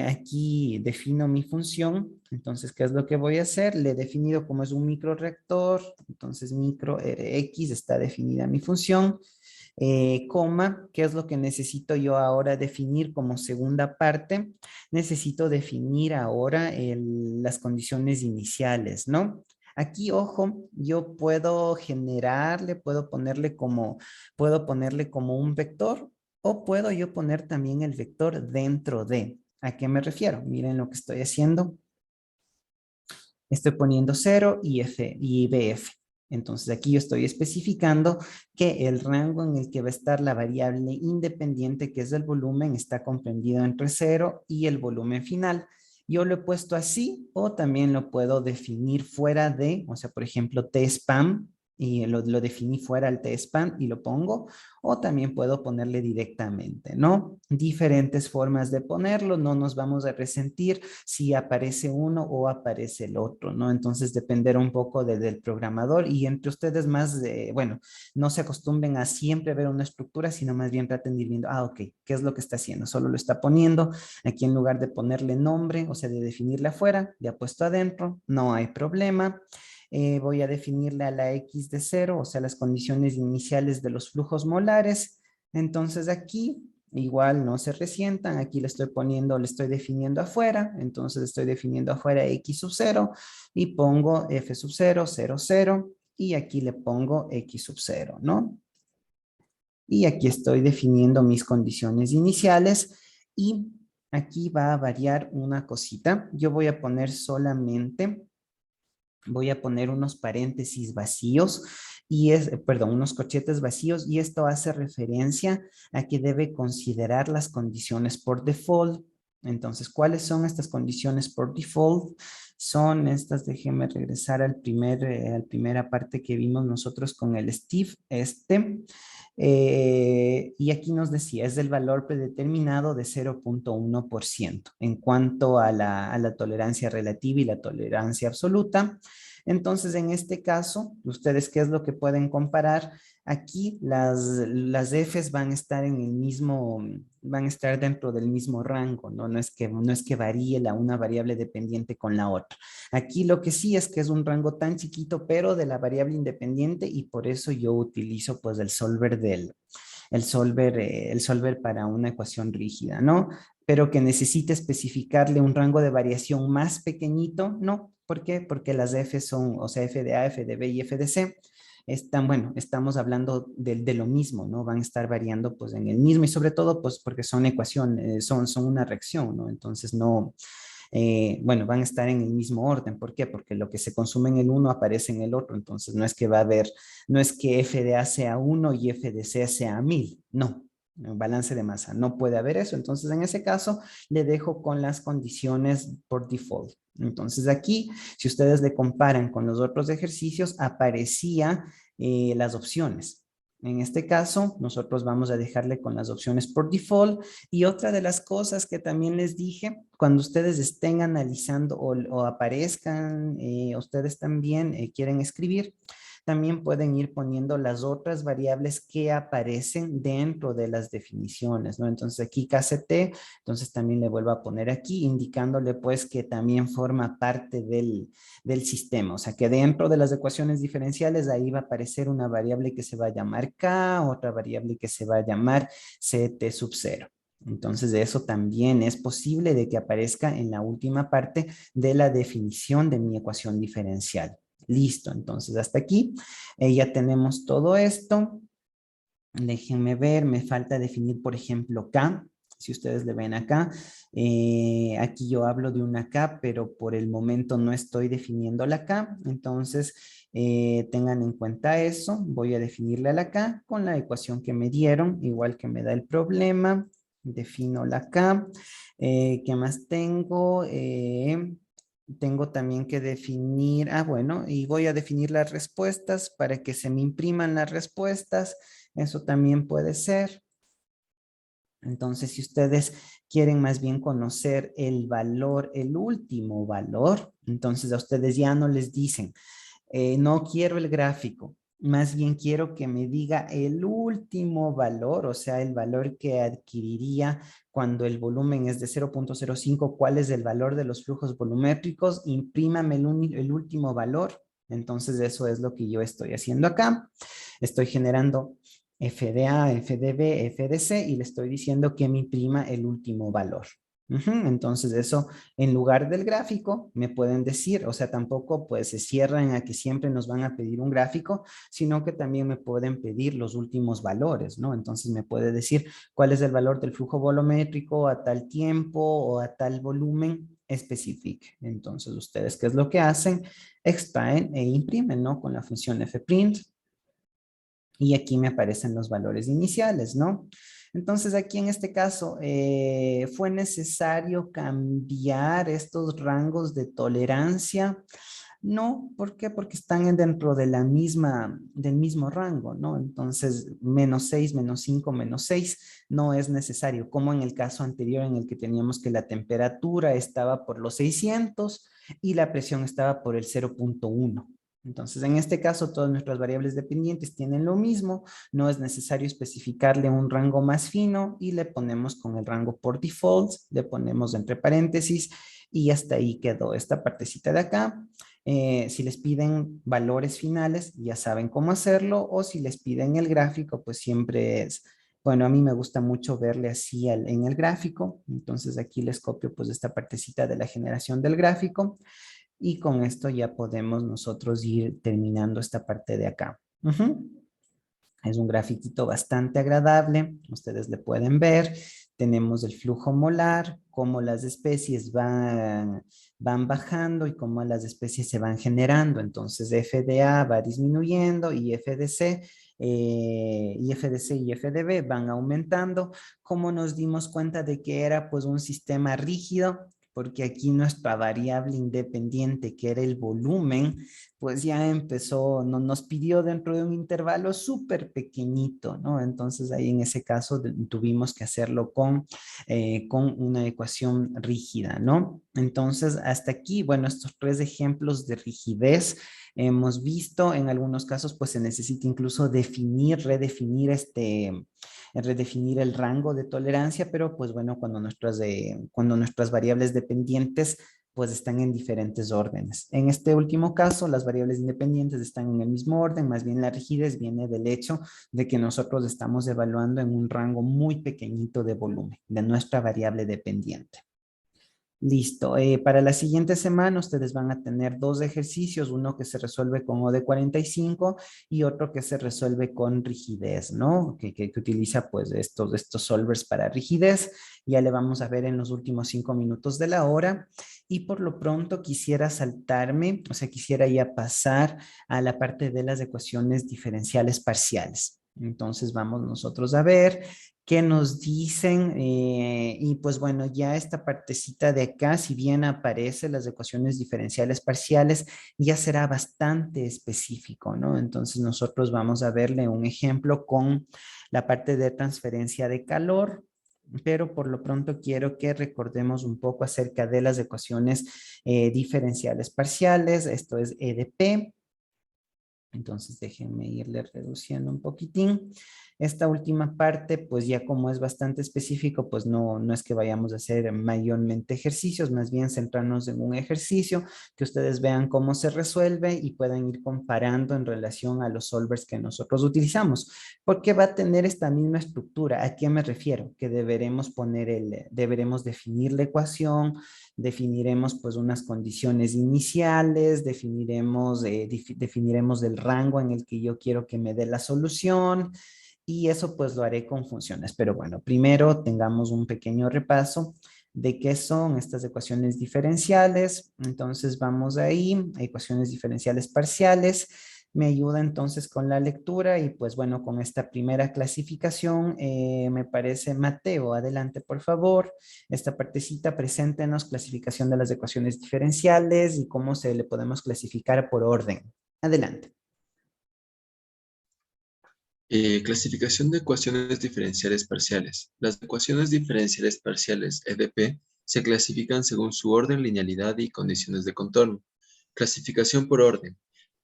Speaker 1: Aquí defino mi función, entonces, ¿qué es lo que voy a hacer? Le he definido como es un microreactor, entonces micro Rx está definida mi función. Coma, ¿qué es lo que necesito yo ahora definir como segunda parte? Necesito definir ahora las condiciones iniciales, ¿no? Aquí, ojo, yo puedo generarle, puedo ponerle como un vector o puedo yo poner también el vector dentro de. ¿A qué me refiero? Miren lo que estoy haciendo. Estoy poniendo 0 y F y BF. Entonces aquí yo estoy especificando que el rango en el que va a estar la variable independiente, que es el volumen, está comprendido entre 0 y el volumen final. Yo lo he puesto así o también lo puedo definir fuera de, o sea, por ejemplo, tspam y lo definí fuera el tspam y lo pongo, o también puedo ponerle directamente, ¿no? Diferentes formas de ponerlo, no nos vamos a resentir si aparece uno o aparece el otro, ¿no? Entonces dependerá un poco del programador y entre ustedes más, bueno, no se acostumbren a siempre ver una estructura, sino más bien traten de ir viendo, ok, ¿qué es lo que está haciendo? Solo lo está poniendo, aquí en lugar de ponerle nombre, o sea, de definirle afuera, le ha puesto adentro, no hay problema. voy a definirle a la X de 0, o sea, las condiciones iniciales de los flujos molares. Entonces aquí igual no se resientan, aquí le estoy poniendo, le estoy definiendo afuera, entonces estoy definiendo afuera X sub 0 y pongo F sub 0, 0, 0 y aquí le pongo X sub 0, ¿no? Y aquí estoy definiendo mis condiciones iniciales y aquí va a variar una cosita. Yo voy a poner solamente, voy a poner unos paréntesis vacíos y perdón, unos corchetes vacíos y esto hace referencia a que debe considerar las condiciones por default. Entonces, ¿cuáles son estas condiciones por default? Son estas, déjenme regresar al primera parte que vimos nosotros con el Steve, y aquí nos decía, es del valor predeterminado de 0.1% en cuanto a la tolerancia relativa y la tolerancia absoluta. Entonces, en este caso, ustedes, ¿qué es lo que pueden comparar? Aquí las Fs van a estar en el mismo, van a estar dentro del mismo rango, ¿no? No es que varíe una variable dependiente con la otra. Aquí lo que sí es que es un rango tan chiquito, pero de la variable independiente y por eso yo utilizo pues el solver el solver para una ecuación rígida, ¿no? Pero que necesite especificarle un rango de variación más pequeñito, no. ¿Por qué? Porque las F son, o sea, F de A, F de B y F de C, bueno, estamos hablando de lo mismo, ¿no? Van a estar variando pues en el mismo y sobre todo pues porque son ecuaciones, son una reacción, ¿no? Entonces no, bueno, van a estar en el mismo orden. ¿Por qué? Porque lo que se consume en el uno aparece en el otro. Entonces no es que va a haber, no es que F de A sea 1 y F de C sea 1000. No, balance de masa. No puede haber eso. Entonces en ese caso le dejo con las condiciones por default. Entonces aquí, si ustedes le comparan con los otros ejercicios, aparecía las opciones. En este caso, nosotros vamos a dejarle con las opciones por default. Y otra de las cosas que también les dije, cuando ustedes estén analizando o aparezcan, ustedes también quieren escribir, también pueden ir poniendo las otras variables que aparecen dentro de las definiciones, ¿no? Entonces aquí KCT, entonces también le vuelvo a poner aquí, indicándole pues que también forma parte del sistema. O sea que dentro de las ecuaciones diferenciales ahí va a aparecer una variable que se va a llamar K, otra variable que se va a llamar CT sub 0. Entonces eso también es posible de que aparezca en la última parte de la definición de mi ecuación diferencial. Listo, entonces hasta aquí ya tenemos todo esto. Déjenme ver, me falta definir, por ejemplo, K. Si ustedes le ven acá, aquí yo hablo de una K, pero por el momento no estoy definiendo la K. Entonces, tengan en cuenta eso. Voy a definirle a la K con la ecuación que me dieron, igual que me da el problema. Defino la K. ¿Qué más tengo? Tengo también que definir, bueno, y voy a definir las respuestas para que se me impriman las respuestas. Eso también puede ser. Entonces, si ustedes quieren más bien conocer el valor, el último valor, entonces a ustedes ya no les dicen, no quiero el gráfico, más bien quiero que me diga el último valor, o sea, el valor que adquiriría cuando el volumen es de 0.05, ¿cuál es el valor de los flujos volumétricos? Imprímame el último valor. Entonces, eso es lo que yo estoy haciendo acá. Estoy generando F de A, F de B, F de C y le estoy diciendo que me imprima el último valor. Entonces eso en lugar del gráfico me pueden decir, o sea, tampoco pues se cierran a que siempre nos van a pedir un gráfico, sino que también me pueden pedir los últimos valores, ¿no? Entonces me puede decir cuál es el valor del flujo volumétrico a tal tiempo o a tal volumen específico. Entonces ustedes, ¿qué es lo que hacen? Extraen e imprimen, ¿no? Con la función fprint. Y aquí me aparecen los valores iniciales, ¿no? Entonces aquí en este caso fue necesario cambiar estos rangos de tolerancia. No, ¿por qué? Porque están dentro de del mismo rango, ¿no? Entonces, -6, -5, -6 no es necesario, como en el caso anterior en el que teníamos que la temperatura estaba por los 600 y la presión estaba por el 0.1. Entonces, en este caso, todas nuestras variables dependientes tienen lo mismo, no es necesario especificarle un rango más fino y le ponemos con el rango por default, le ponemos entre paréntesis y hasta ahí quedó esta partecita de acá. Si les piden valores finales, ya saben cómo hacerlo, o si les piden el gráfico, pues siempre es, bueno, a mí me gusta mucho verle así en el gráfico, entonces aquí les copio pues esta partecita de la generación del gráfico, y con esto ya podemos nosotros ir terminando esta parte de acá. Es un grafiquito bastante agradable, ustedes le pueden ver. Tenemos el flujo molar, cómo las especies van bajando y cómo las especies se van generando. Entonces FDA va disminuyendo y FDC, y FDB van aumentando. ¿Cómo nos dimos cuenta de que era pues un sistema rígido? Porque aquí nuestra variable independiente, que era el volumen, pues ya empezó, nos pidió dentro de un intervalo súper pequeñito, ¿no? Entonces ahí en ese caso tuvimos que hacerlo con una ecuación rígida, ¿no? Entonces hasta aquí, bueno, estos 3 ejemplos de rigidez hemos visto. En algunos casos pues se necesita incluso redefinir el rango de tolerancia, pero pues bueno, cuando nuestras variables dependientes pues están en diferentes órdenes. En este último caso, las variables independientes están en el mismo orden, más bien la rigidez viene del hecho de que nosotros estamos evaluando en un rango muy pequeñito de volumen de nuestra variable dependiente. Listo. Para la siguiente semana ustedes van a tener 2 ejercicios, uno que se resuelve con OD45 y otro que se resuelve con rigidez, ¿no? Que utiliza pues estos solvers para rigidez. Ya le vamos a ver en los últimos 5 minutos de la hora. Y por lo pronto quisiera saltarme, o sea, quisiera ya pasar a la parte de las ecuaciones diferenciales parciales. Entonces vamos nosotros a ver qué nos dicen, y pues bueno, ya esta partecita de acá, si bien aparece las ecuaciones diferenciales parciales, ya será bastante específico, ¿no? Entonces nosotros vamos a verle un ejemplo con la parte de transferencia de calor, pero por lo pronto quiero que recordemos un poco acerca de las ecuaciones diferenciales parciales. Esto es EDP. Entonces déjenme irle reduciendo un poquitín. Esta última parte, pues ya como es bastante específico, pues no es que vayamos a hacer mayormente ejercicios, más bien centrarnos en un ejercicio, que ustedes vean cómo se resuelve y puedan ir comparando en relación a los solvers que nosotros utilizamos, porque va a tener esta misma estructura. ¿A qué me refiero? Que deberemos definir la ecuación, definiremos pues unas condiciones iniciales, definiremos el rango en el que yo quiero que me dé la solución, y eso pues lo haré con funciones. Pero bueno, primero tengamos un pequeño repaso de qué son estas ecuaciones diferenciales. Entonces vamos ahí, a ecuaciones diferenciales parciales. Me ayuda entonces con la lectura y pues bueno, con esta primera clasificación me parece Mateo. Adelante, por favor. Esta partecita, preséntenos clasificación de las ecuaciones diferenciales y cómo se le podemos clasificar por orden. Adelante.
Speaker 5: Clasificación de ecuaciones diferenciales parciales. Las ecuaciones diferenciales parciales, EDP, se clasifican según su orden, linealidad y condiciones de contorno. Clasificación por orden.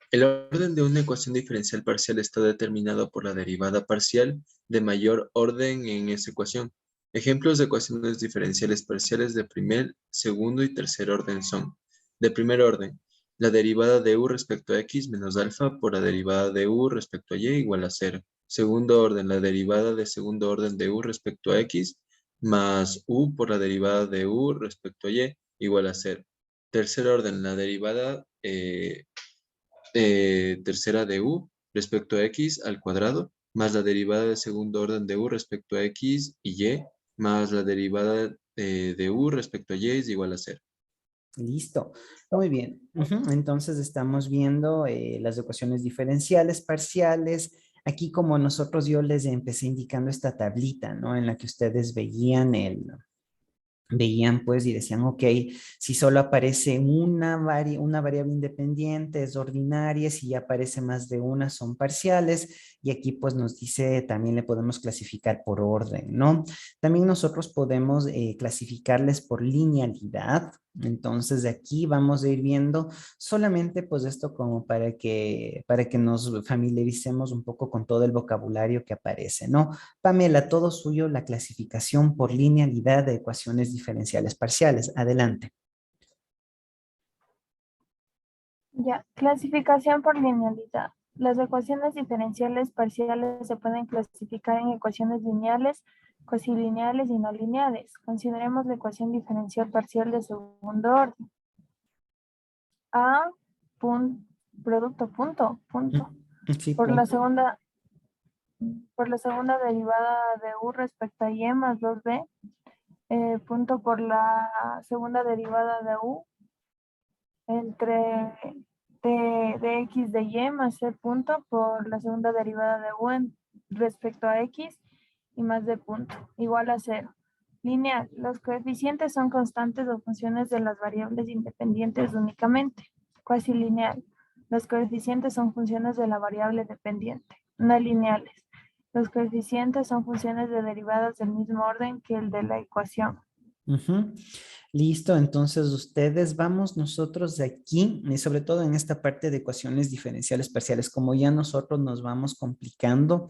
Speaker 5: El orden de una ecuación diferencial parcial está determinado por la derivada parcial de mayor orden en esa ecuación. Ejemplos de ecuaciones diferenciales parciales de primer, segundo y tercer orden son: de primer orden, la derivada de u respecto a x menos alfa por la derivada de u respecto a y igual a 0. Segundo orden, la derivada de segundo orden de u respecto a x más u por la derivada de u respecto a y igual a 0. Tercer orden, la derivada tercera de u respecto a x al cuadrado más la derivada de segundo orden de u respecto a x y y más la derivada de u respecto a y es igual a 0.
Speaker 1: Listo, muy bien. Entonces estamos viendo las ecuaciones diferenciales parciales. Aquí como yo les empecé indicando esta tablita, ¿no? En la que ustedes veían pues y decían, ok, si solo aparece una variable independiente es ordinaria, si ya aparece más de una son parciales, y aquí pues nos dice, también le podemos clasificar por orden, ¿no? También nosotros podemos clasificarles por linealidad. Entonces de aquí vamos a ir viendo solamente pues esto como para que nos familiaricemos un poco con todo el vocabulario que aparece, ¿no? Pamela, todo suyo, la clasificación por linealidad de ecuaciones diferenciales parciales. Adelante.
Speaker 6: Ya, clasificación por linealidad. Las ecuaciones diferenciales parciales se pueden clasificar en ecuaciones lineales, cuasilineales y no lineales. Consideremos la ecuación diferencial parcial de segundo orden. A, producto, punto.
Speaker 1: Sí,
Speaker 6: Por la
Speaker 1: punto.
Speaker 6: segunda derivada de u respecto a y más 2b, punto por la segunda derivada de u entre de x de y más c punto por la segunda derivada de u respecto a x y más d punto, igual a 0. Lineal. Los coeficientes son constantes o funciones de las variables independientes únicamente. Cuasilineal. Los coeficientes son funciones de la variable dependiente. No lineales. Los coeficientes son funciones de derivadas del mismo orden que el de la ecuación.
Speaker 1: Ujú. Listo, entonces ustedes vamos nosotros de aquí, y sobre todo en esta parte de ecuaciones diferenciales parciales, como ya nosotros nos vamos complicando,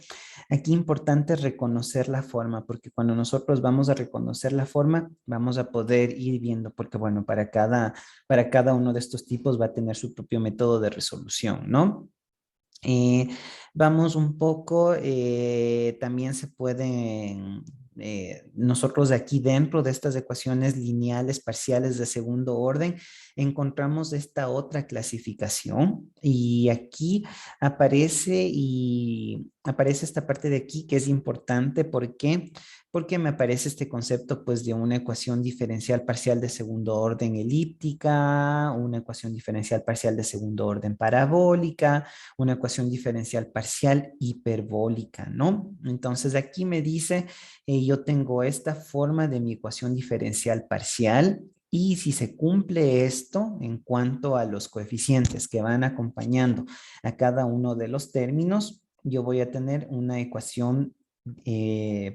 Speaker 1: aquí importante reconocer la forma, porque cuando nosotros vamos a reconocer la forma, vamos a poder ir viendo, porque bueno, para cada uno de estos tipos va a tener su propio método de resolución, ¿no? Eh, Vamos un poco, también se pueden, nosotros aquí dentro de estas ecuaciones lineales parciales de segundo orden, encontramos esta otra clasificación y aquí aparece esta parte de aquí que es importante. ¿Por qué? Porque me aparece este concepto pues de una ecuación diferencial parcial de segundo orden elíptica, una ecuación diferencial parcial de segundo orden parabólica, una ecuación diferencial parcial hiperbólica, ¿no? Entonces aquí me dice, yo tengo esta forma de mi ecuación diferencial parcial y si se cumple esto en cuanto a los coeficientes que van acompañando a cada uno de los términos, yo voy a tener una ecuación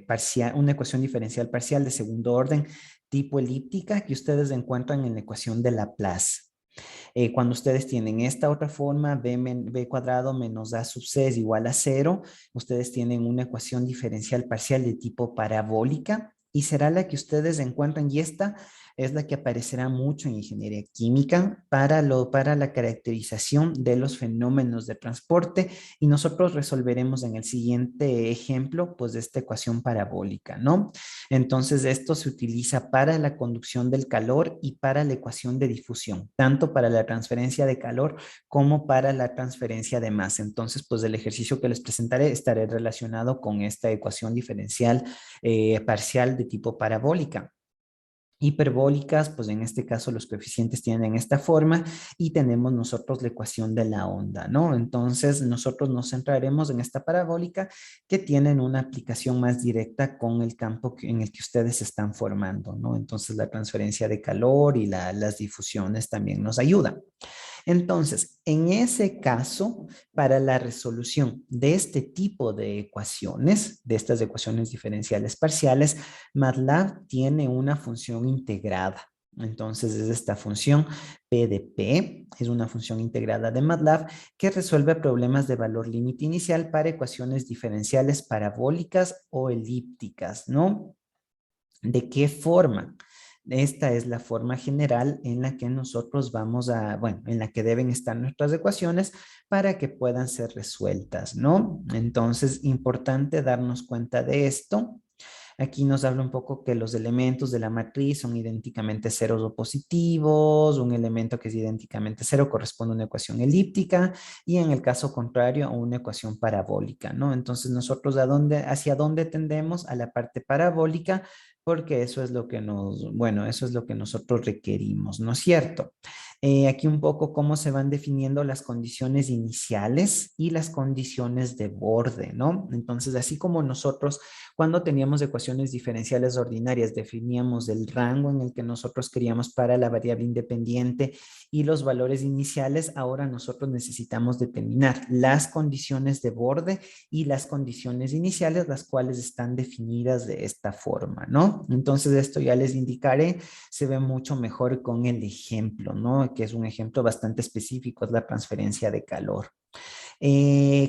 Speaker 1: parcial, una ecuación diferencial parcial de segundo orden tipo elíptica que ustedes encuentran en la ecuación de Laplace. Cuando ustedes tienen esta otra forma, b cuadrado menos a sub c es igual a 0, ustedes tienen una ecuación diferencial parcial de tipo parabólica y será la que ustedes encuentran, y esta es la que aparecerá mucho en ingeniería química para la caracterización de los fenómenos de transporte, y nosotros resolveremos en el siguiente ejemplo pues esta ecuación parabólica, ¿no? Entonces, esto se utiliza para la conducción del calor y para la ecuación de difusión, tanto para la transferencia de calor como para la transferencia de masa. Entonces, pues el ejercicio que les presentaré estará relacionado con esta ecuación diferencial parcial de tipo parabólica. Hiperbólicas, pues en este caso los coeficientes tienen esta forma y tenemos nosotros la ecuación de la onda, ¿no? Entonces nosotros nos centraremos en esta parabólica que tienen una aplicación más directa con el campo en el que ustedes se están formando, ¿no? Entonces la transferencia de calor y las difusiones también nos ayudan. Entonces, en ese caso, para la resolución de este tipo de ecuaciones, de estas ecuaciones diferenciales parciales, MATLAB tiene una función integrada. Entonces, es esta función P de P, es una función integrada de MATLAB que resuelve problemas de valor límite inicial para ecuaciones diferenciales parabólicas o elípticas, ¿no? ¿De qué forma? Esta es la forma general en la que nosotros vamos a, bueno, en la que deben estar nuestras ecuaciones para que puedan ser resueltas, ¿no? Entonces, importante darnos cuenta de esto. Aquí nos habla un poco que los elementos de la matriz son idénticamente ceros o positivos, un elemento que es idénticamente cero corresponde a una ecuación elíptica y en el caso contrario a una ecuación parabólica, ¿no? Entonces nosotros hacia dónde tendemos? A la parte parabólica, porque eso es lo que eso es lo que nosotros requerimos, ¿no es cierto? Aquí un poco cómo se van definiendo las condiciones iniciales y las condiciones de borde, ¿no? Entonces, así como nosotros cuando teníamos ecuaciones diferenciales ordinarias, definíamos el rango en el que nosotros queríamos para la variable independiente y los valores iniciales. Ahora nosotros necesitamos determinar las condiciones de borde y las condiciones iniciales, las cuales están definidas de esta forma, ¿no? Entonces, esto ya les indicaré, se ve mucho mejor con el ejemplo, ¿no? Que es un ejemplo bastante específico, es la transferencia de calor.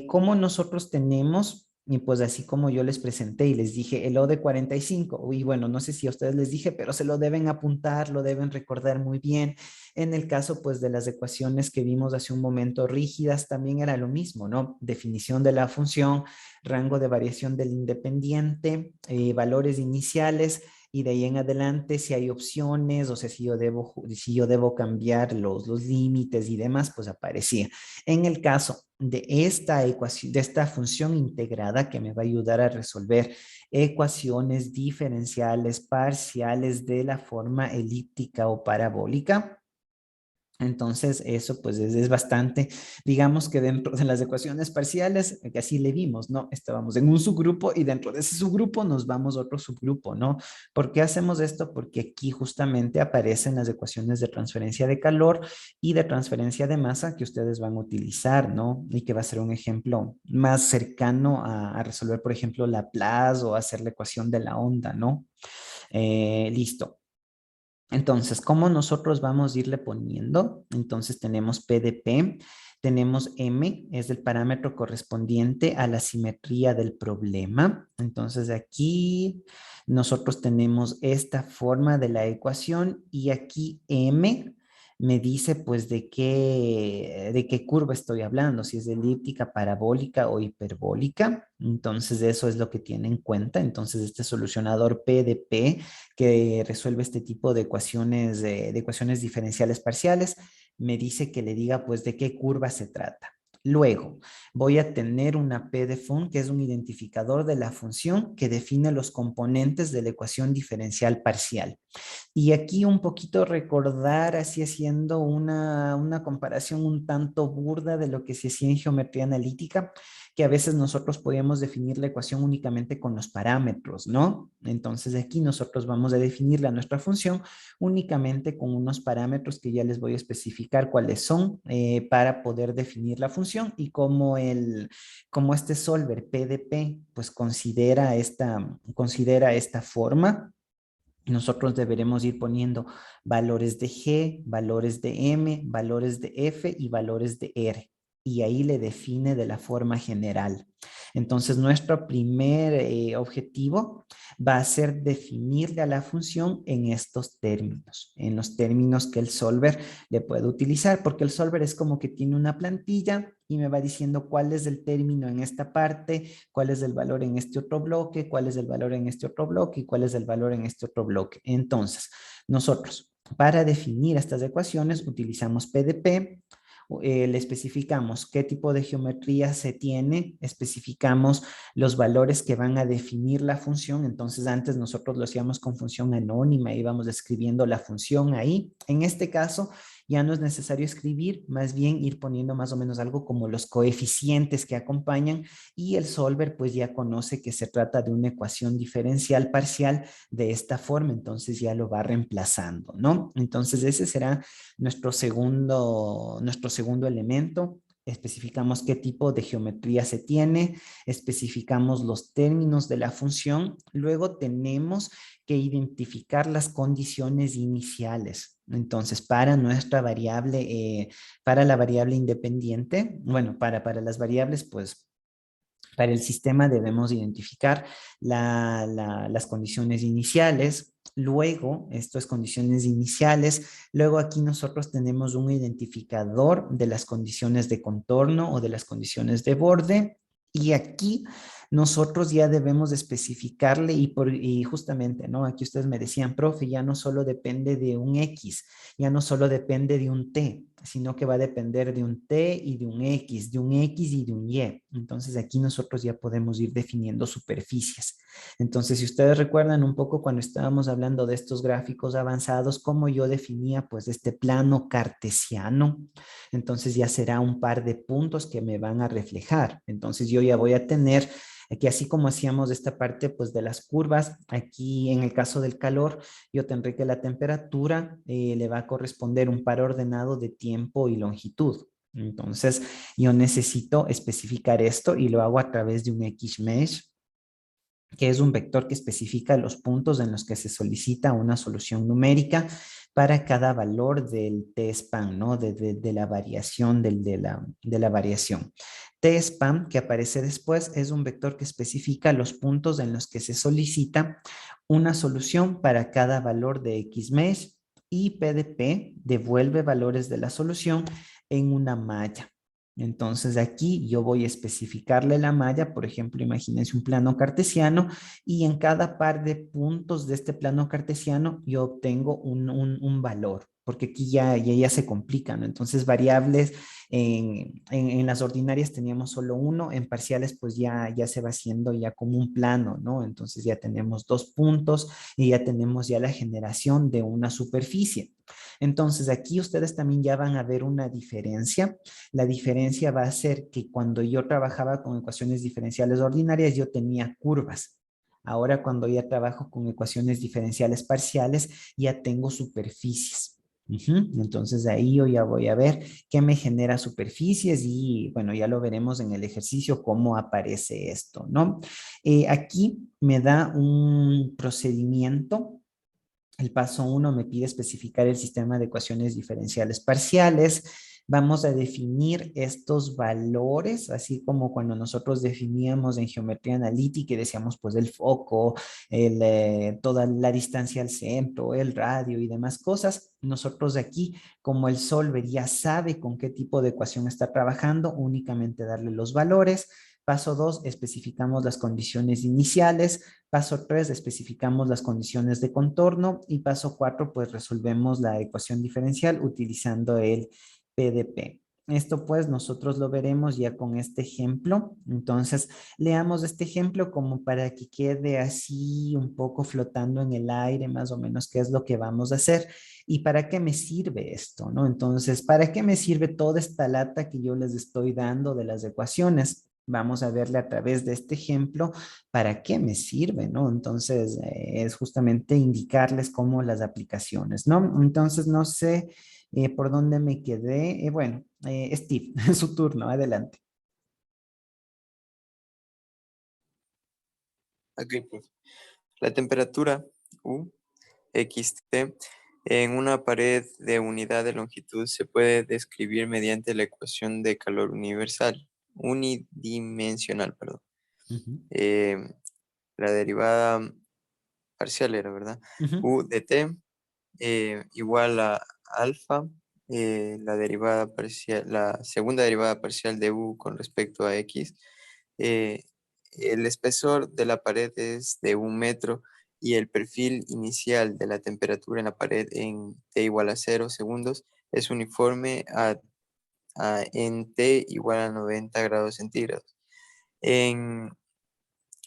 Speaker 1: ¿Cómo nosotros tenemos Y pues así como yo les presenté y les dije el O de 45, y bueno, no sé si a ustedes les dije, pero se lo deben apuntar, lo deben recordar muy bien. En el caso pues de las ecuaciones que vimos hace un momento rígidas, también era lo mismo, ¿no? Definición de la función, rango de variación del independiente, valores iniciales, y de ahí en adelante si hay opciones, o sea, si yo debo cambiar los límites y demás, pues aparecía. En el caso de esta ecuación, de esta función integrada que me va a ayudar a resolver ecuaciones diferenciales parciales de la forma elíptica o parabólica. Entonces, eso pues es bastante, digamos que dentro de las ecuaciones parciales, que así le vimos, ¿no? Estábamos en un subgrupo y dentro de ese subgrupo nos vamos a otro subgrupo, ¿no? ¿Por qué hacemos esto? Porque aquí justamente aparecen las ecuaciones de transferencia de calor y de transferencia de masa que ustedes van a utilizar, ¿no? Y que va a ser un ejemplo más cercano a resolver, por ejemplo, Laplace o hacer la ecuación de la onda, ¿no? Listo. Entonces, ¿cómo nosotros vamos a irle poniendo? Entonces tenemos P de P, tenemos M, es el parámetro correspondiente a la simetría del problema. Entonces aquí nosotros tenemos esta forma de la ecuación y aquí M me dice pues de qué curva estoy hablando, si es elíptica, parabólica o hiperbólica. Entonces eso es lo que tiene en cuenta. Entonces este solucionador P de P que resuelve este tipo de ecuaciones diferenciales parciales, me dice que le diga pues de qué curva se trata. Luego, voy a tener una P de fun, que es un identificador de la función que define los componentes de la ecuación diferencial parcial. Y aquí un poquito recordar, así haciendo una comparación un tanto burda de lo que se hacía en geometría analítica, que a veces nosotros podíamos definir la ecuación únicamente con los parámetros, ¿no? Entonces aquí nosotros vamos a definir nuestra función únicamente con unos parámetros que ya les voy a especificar cuáles son para poder definir la función y cómo este solver PDP pues considera esta forma. Nosotros deberemos ir poniendo valores de G, valores de M, valores de F y valores de R. Y ahí le define de la forma general. Entonces, nuestro primer objetivo va a ser definirle a la función en estos términos, en los términos que el solver le puede utilizar, porque el solver es como que tiene una plantilla y me va diciendo cuál es el término en esta parte, cuál es el valor en este otro bloque, cuál es el valor en este otro bloque y cuál es el valor en este otro bloque. Entonces, nosotros para definir estas ecuaciones utilizamos PDP, le especificamos qué tipo de geometría se tiene, especificamos los valores que van a definir la función. Entonces antes nosotros lo hacíamos con función anónima, íbamos escribiendo la función ahí. En este caso ya no es necesario escribir, más bien ir poniendo más o menos algo como los coeficientes que acompañan y el solver pues ya conoce que se trata de una ecuación diferencial parcial de esta forma, entonces ya lo va reemplazando, ¿no? Entonces ese será nuestro segundo elemento. Especificamos qué tipo de geometría se tiene, especificamos los términos de la función, luego tenemos que identificar las condiciones iniciales. Entonces, para nuestra variable, para la variable independiente, bueno, para las variables, pues, para el sistema debemos identificar las condiciones iniciales. Luego, esto es condiciones iniciales. Luego aquí nosotros tenemos un identificador de las condiciones de contorno o de las condiciones de borde. Y aquí nosotros ya debemos especificarle y justamente, ¿no? Aquí ustedes me decían, profe, ya no solo depende de un X, ya no solo depende de un T, sino que va a depender de un T y de un X y de un Y. Entonces aquí nosotros ya podemos ir definiendo superficies. Entonces si ustedes recuerdan un poco cuando estábamos hablando de estos gráficos avanzados, cómo yo definía pues este plano cartesiano, entonces ya será un par de puntos que me van a reflejar. Entonces yo ya voy a tener aquí, así como hacíamos esta parte pues de las curvas, aquí en el caso del calor, yo tendré que la temperatura le va a corresponder un par ordenado de tiempo y longitud. Entonces, yo necesito especificar esto y lo hago a través de un XMesh, que es un vector que especifica los puntos en los que se solicita una solución numérica para cada valor del T-span, ¿no? De la variación, de la variación. TSPAN, que aparece después, es un vector que especifica los puntos en los que se solicita una solución para cada valor de XMesh, y PDP devuelve valores de la solución en una malla. Entonces aquí yo voy a especificarle la malla, por ejemplo, imagínense un plano cartesiano y en cada par de puntos de este plano cartesiano yo obtengo un valor, porque aquí ya se complican, ¿no? Entonces variables en las ordinarias teníamos solo uno, en parciales pues ya se va haciendo ya como un plano, ¿no? Entonces ya tenemos 2 puntos y ya tenemos ya la generación de una superficie. Entonces aquí ustedes también ya van a ver una diferencia. La diferencia va a ser que cuando yo trabajaba con ecuaciones diferenciales ordinarias, yo tenía curvas. Ahora cuando ya trabajo con ecuaciones diferenciales parciales, ya tengo superficies. Entonces ahí yo ya voy a ver qué me genera superficies y bueno, ya lo veremos en el ejercicio cómo aparece esto, ¿no? Aquí me da un procedimiento. El paso 1 me pide especificar el sistema de ecuaciones diferenciales parciales. Vamos a definir estos valores, así como cuando nosotros definíamos en geometría analítica y decíamos pues el foco, toda la distancia al centro, el radio y demás cosas. Nosotros aquí, como el solver ya sabe con qué tipo de ecuación está trabajando, únicamente darle los valores. Paso 2, especificamos las condiciones iniciales. Paso 3, especificamos las condiciones de contorno. Y paso 4, pues resolvemos la ecuación diferencial utilizando el PDP. Esto pues nosotros lo veremos ya con este ejemplo. Entonces, leamos este ejemplo como para que quede así un poco flotando en el aire, más o menos qué es lo que vamos a hacer y para qué me sirve esto, ¿no? Entonces, ¿para qué me sirve toda esta lata que yo les estoy dando de las ecuaciones? Vamos a verle a través de este ejemplo para qué me sirve, ¿no? Entonces, es justamente indicarles cómo las aplicaciones, ¿no? Entonces, no sé por dónde me quedé. Bueno, Steve, su turno, adelante.
Speaker 7: Ok, pues. La temperatura U, XT, en una pared de unidad de longitud se puede describir mediante la ecuación de calor unidimensional, perdón.
Speaker 1: Ujú,
Speaker 7: Eh, la derivada parcial era, ¿verdad?
Speaker 1: ujú.
Speaker 7: U de T igual a alfa, la derivada parcial, la segunda derivada parcial de U con respecto a X. eh, el espesor de la pared es de 1 metro y el perfil inicial de la temperatura en la pared en T igual a 0 segundos es uniforme en T igual a 90 grados centígrados. En,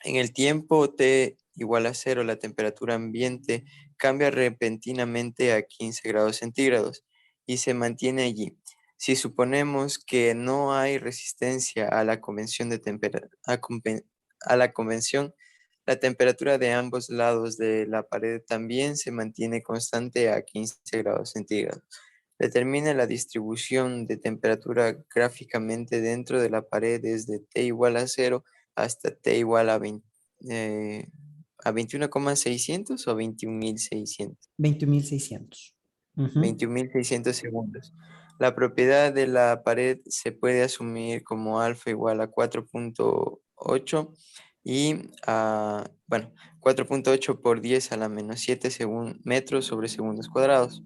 Speaker 7: en el tiempo T igual a 0, la temperatura ambiente cambia repentinamente a 15 grados centígrados y se mantiene allí. Si suponemos que no hay resistencia a la convención a la convención, la temperatura de ambos lados de la pared también se mantiene constante a 15 grados centígrados. Determina la distribución de temperatura gráficamente dentro de la pared desde T igual a 0 hasta T igual a 21,600 o 21.600.
Speaker 1: 21.600. Ujú.
Speaker 7: 21.600 segundos. La propiedad de la pared se puede asumir como alfa igual a 4.8 y bueno, 4.8 por 10 a la menos 7 metros sobre segundos cuadrados.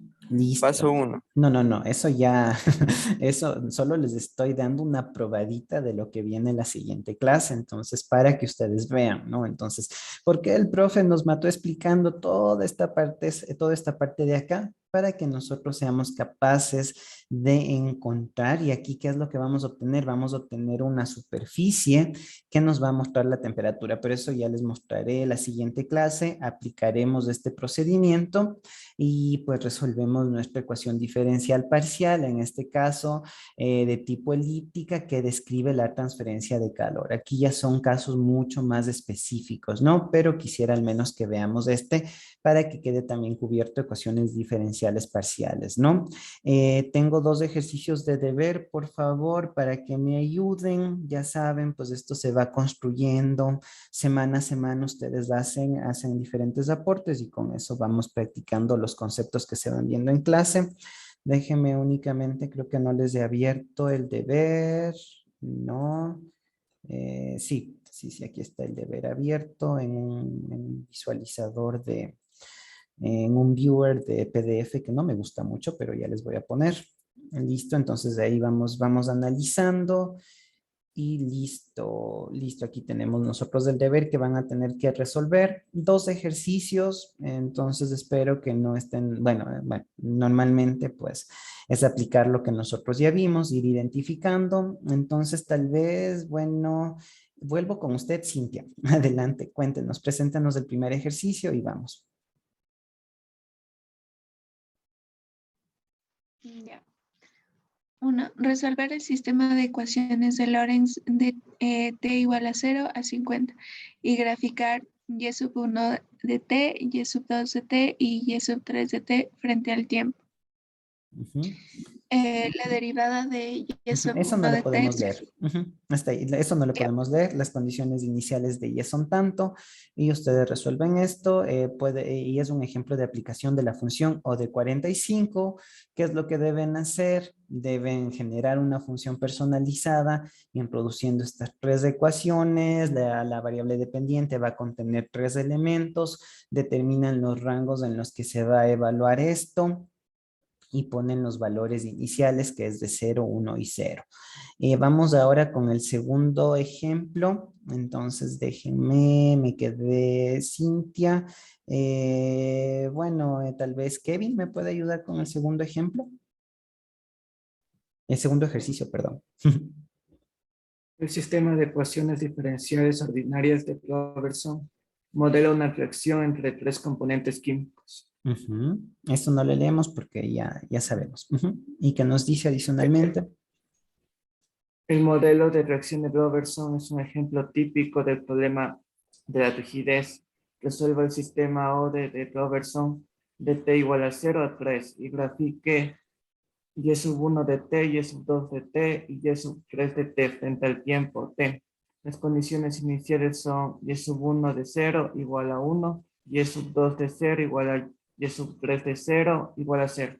Speaker 7: Paso
Speaker 1: Listo.
Speaker 7: 1.
Speaker 1: No, eso ya, eso solo les estoy dando una probadita de lo que viene en la siguiente clase, entonces para que ustedes vean, ¿no? Entonces, ¿por qué el profe nos mató explicando toda esta parte de acá? Para que nosotros seamos capaces de encontrar, y aquí, ¿qué es lo que vamos a obtener? Vamos a obtener una superficie que nos va a mostrar la temperatura, pero eso ya les mostraré la siguiente clase, aplicaremos este procedimiento y pues resolvemos nuestra ecuación diferencial parcial, en este caso de tipo elíptica, que describe la transferencia de calor. Aquí ya son casos mucho más específicos, ¿no? Pero quisiera al menos que veamos este para que quede también cubierto ecuaciones diferenciales parciales, ¿no? Tengo 2 ejercicios de deber, por favor, para que me ayuden. Ya saben, pues esto se va construyendo semana a semana, ustedes hacen diferentes aportes y con eso vamos practicando los conceptos que se van viendo en clase. Déjenme únicamente, creo que no les he abierto el deber. No. Sí, aquí está el deber abierto en un visualizador en un viewer de PDF que no me gusta mucho, pero ya les voy a poner. Listo, entonces de ahí vamos analizando. Y listo, aquí tenemos nosotros el deber que van a tener que resolver 2 ejercicios, entonces espero que no estén, bueno, normalmente pues es aplicar lo que nosotros ya vimos, ir identificando, entonces tal vez, bueno, vuelvo con usted, Cintia, adelante, cuéntenos, preséntanos el primer ejercicio y vamos.
Speaker 2: Ya. 1. Resolver el sistema de ecuaciones de Lorentz de t igual a 0 a 50 y graficar y sub 1 de t, y sub 2 de t y y sub 3 de t frente al tiempo. La derivada de y sub
Speaker 1: Eso
Speaker 2: 1
Speaker 1: no lo
Speaker 2: de t.
Speaker 1: podemos leer. Hasta ahí. Eso no lo podemos leer. Las condiciones iniciales de y son tanto y ustedes resuelven esto. Y es un ejemplo de aplicación de la función o de 45. ¿Qué es lo que deben hacer? Deben generar una función personalizada introduciendo estas 3 ecuaciones. La variable dependiente va a contener 3 elementos. Determinan los rangos en los que se va a evaluar esto y ponen los valores iniciales, que es de 0, 1 y 0. Vamos ahora con el segundo ejemplo. Entonces, déjenme, me quedé Cintia. Tal vez Kevin me puede ayudar con el segundo ejemplo. El segundo ejercicio, perdón.
Speaker 4: El sistema de ecuaciones diferenciales ordinarias de Robertson modela una reacción entre 3 componentes químicos.
Speaker 1: Esto no lo leemos porque ya sabemos. ¿Y qué nos dice adicionalmente?
Speaker 4: El modelo de reacción de Robertson es un ejemplo típico del problema de la rigidez. Resuelva el sistema O de Robertson de t igual a 0 a 3 y grafique y sub 1 de t, y sub 2 de t y y sub 3 de t frente al tiempo t. Las condiciones iniciales son y sub 1 de 0 igual a 1, y sub 2 de 0 igual a y sub 3 de 0 igual a 0.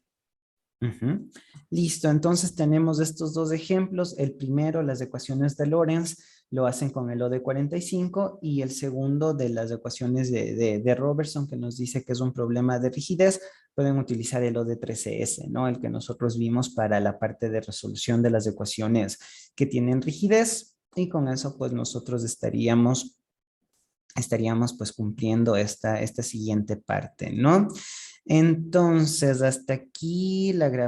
Speaker 1: Listo, entonces tenemos estos 2 ejemplos. El primero, las ecuaciones de Lorentz, lo hacen con el O de 45 y el segundo de las ecuaciones de Robertson, que nos dice que es un problema de rigidez, pueden utilizar el O de 13S, ¿no? El que nosotros vimos para la parte de resolución de las ecuaciones que tienen rigidez y con eso pues nosotros estaríamos pues cumpliendo esta siguiente parte, ¿no? Entonces, hasta aquí la grabación.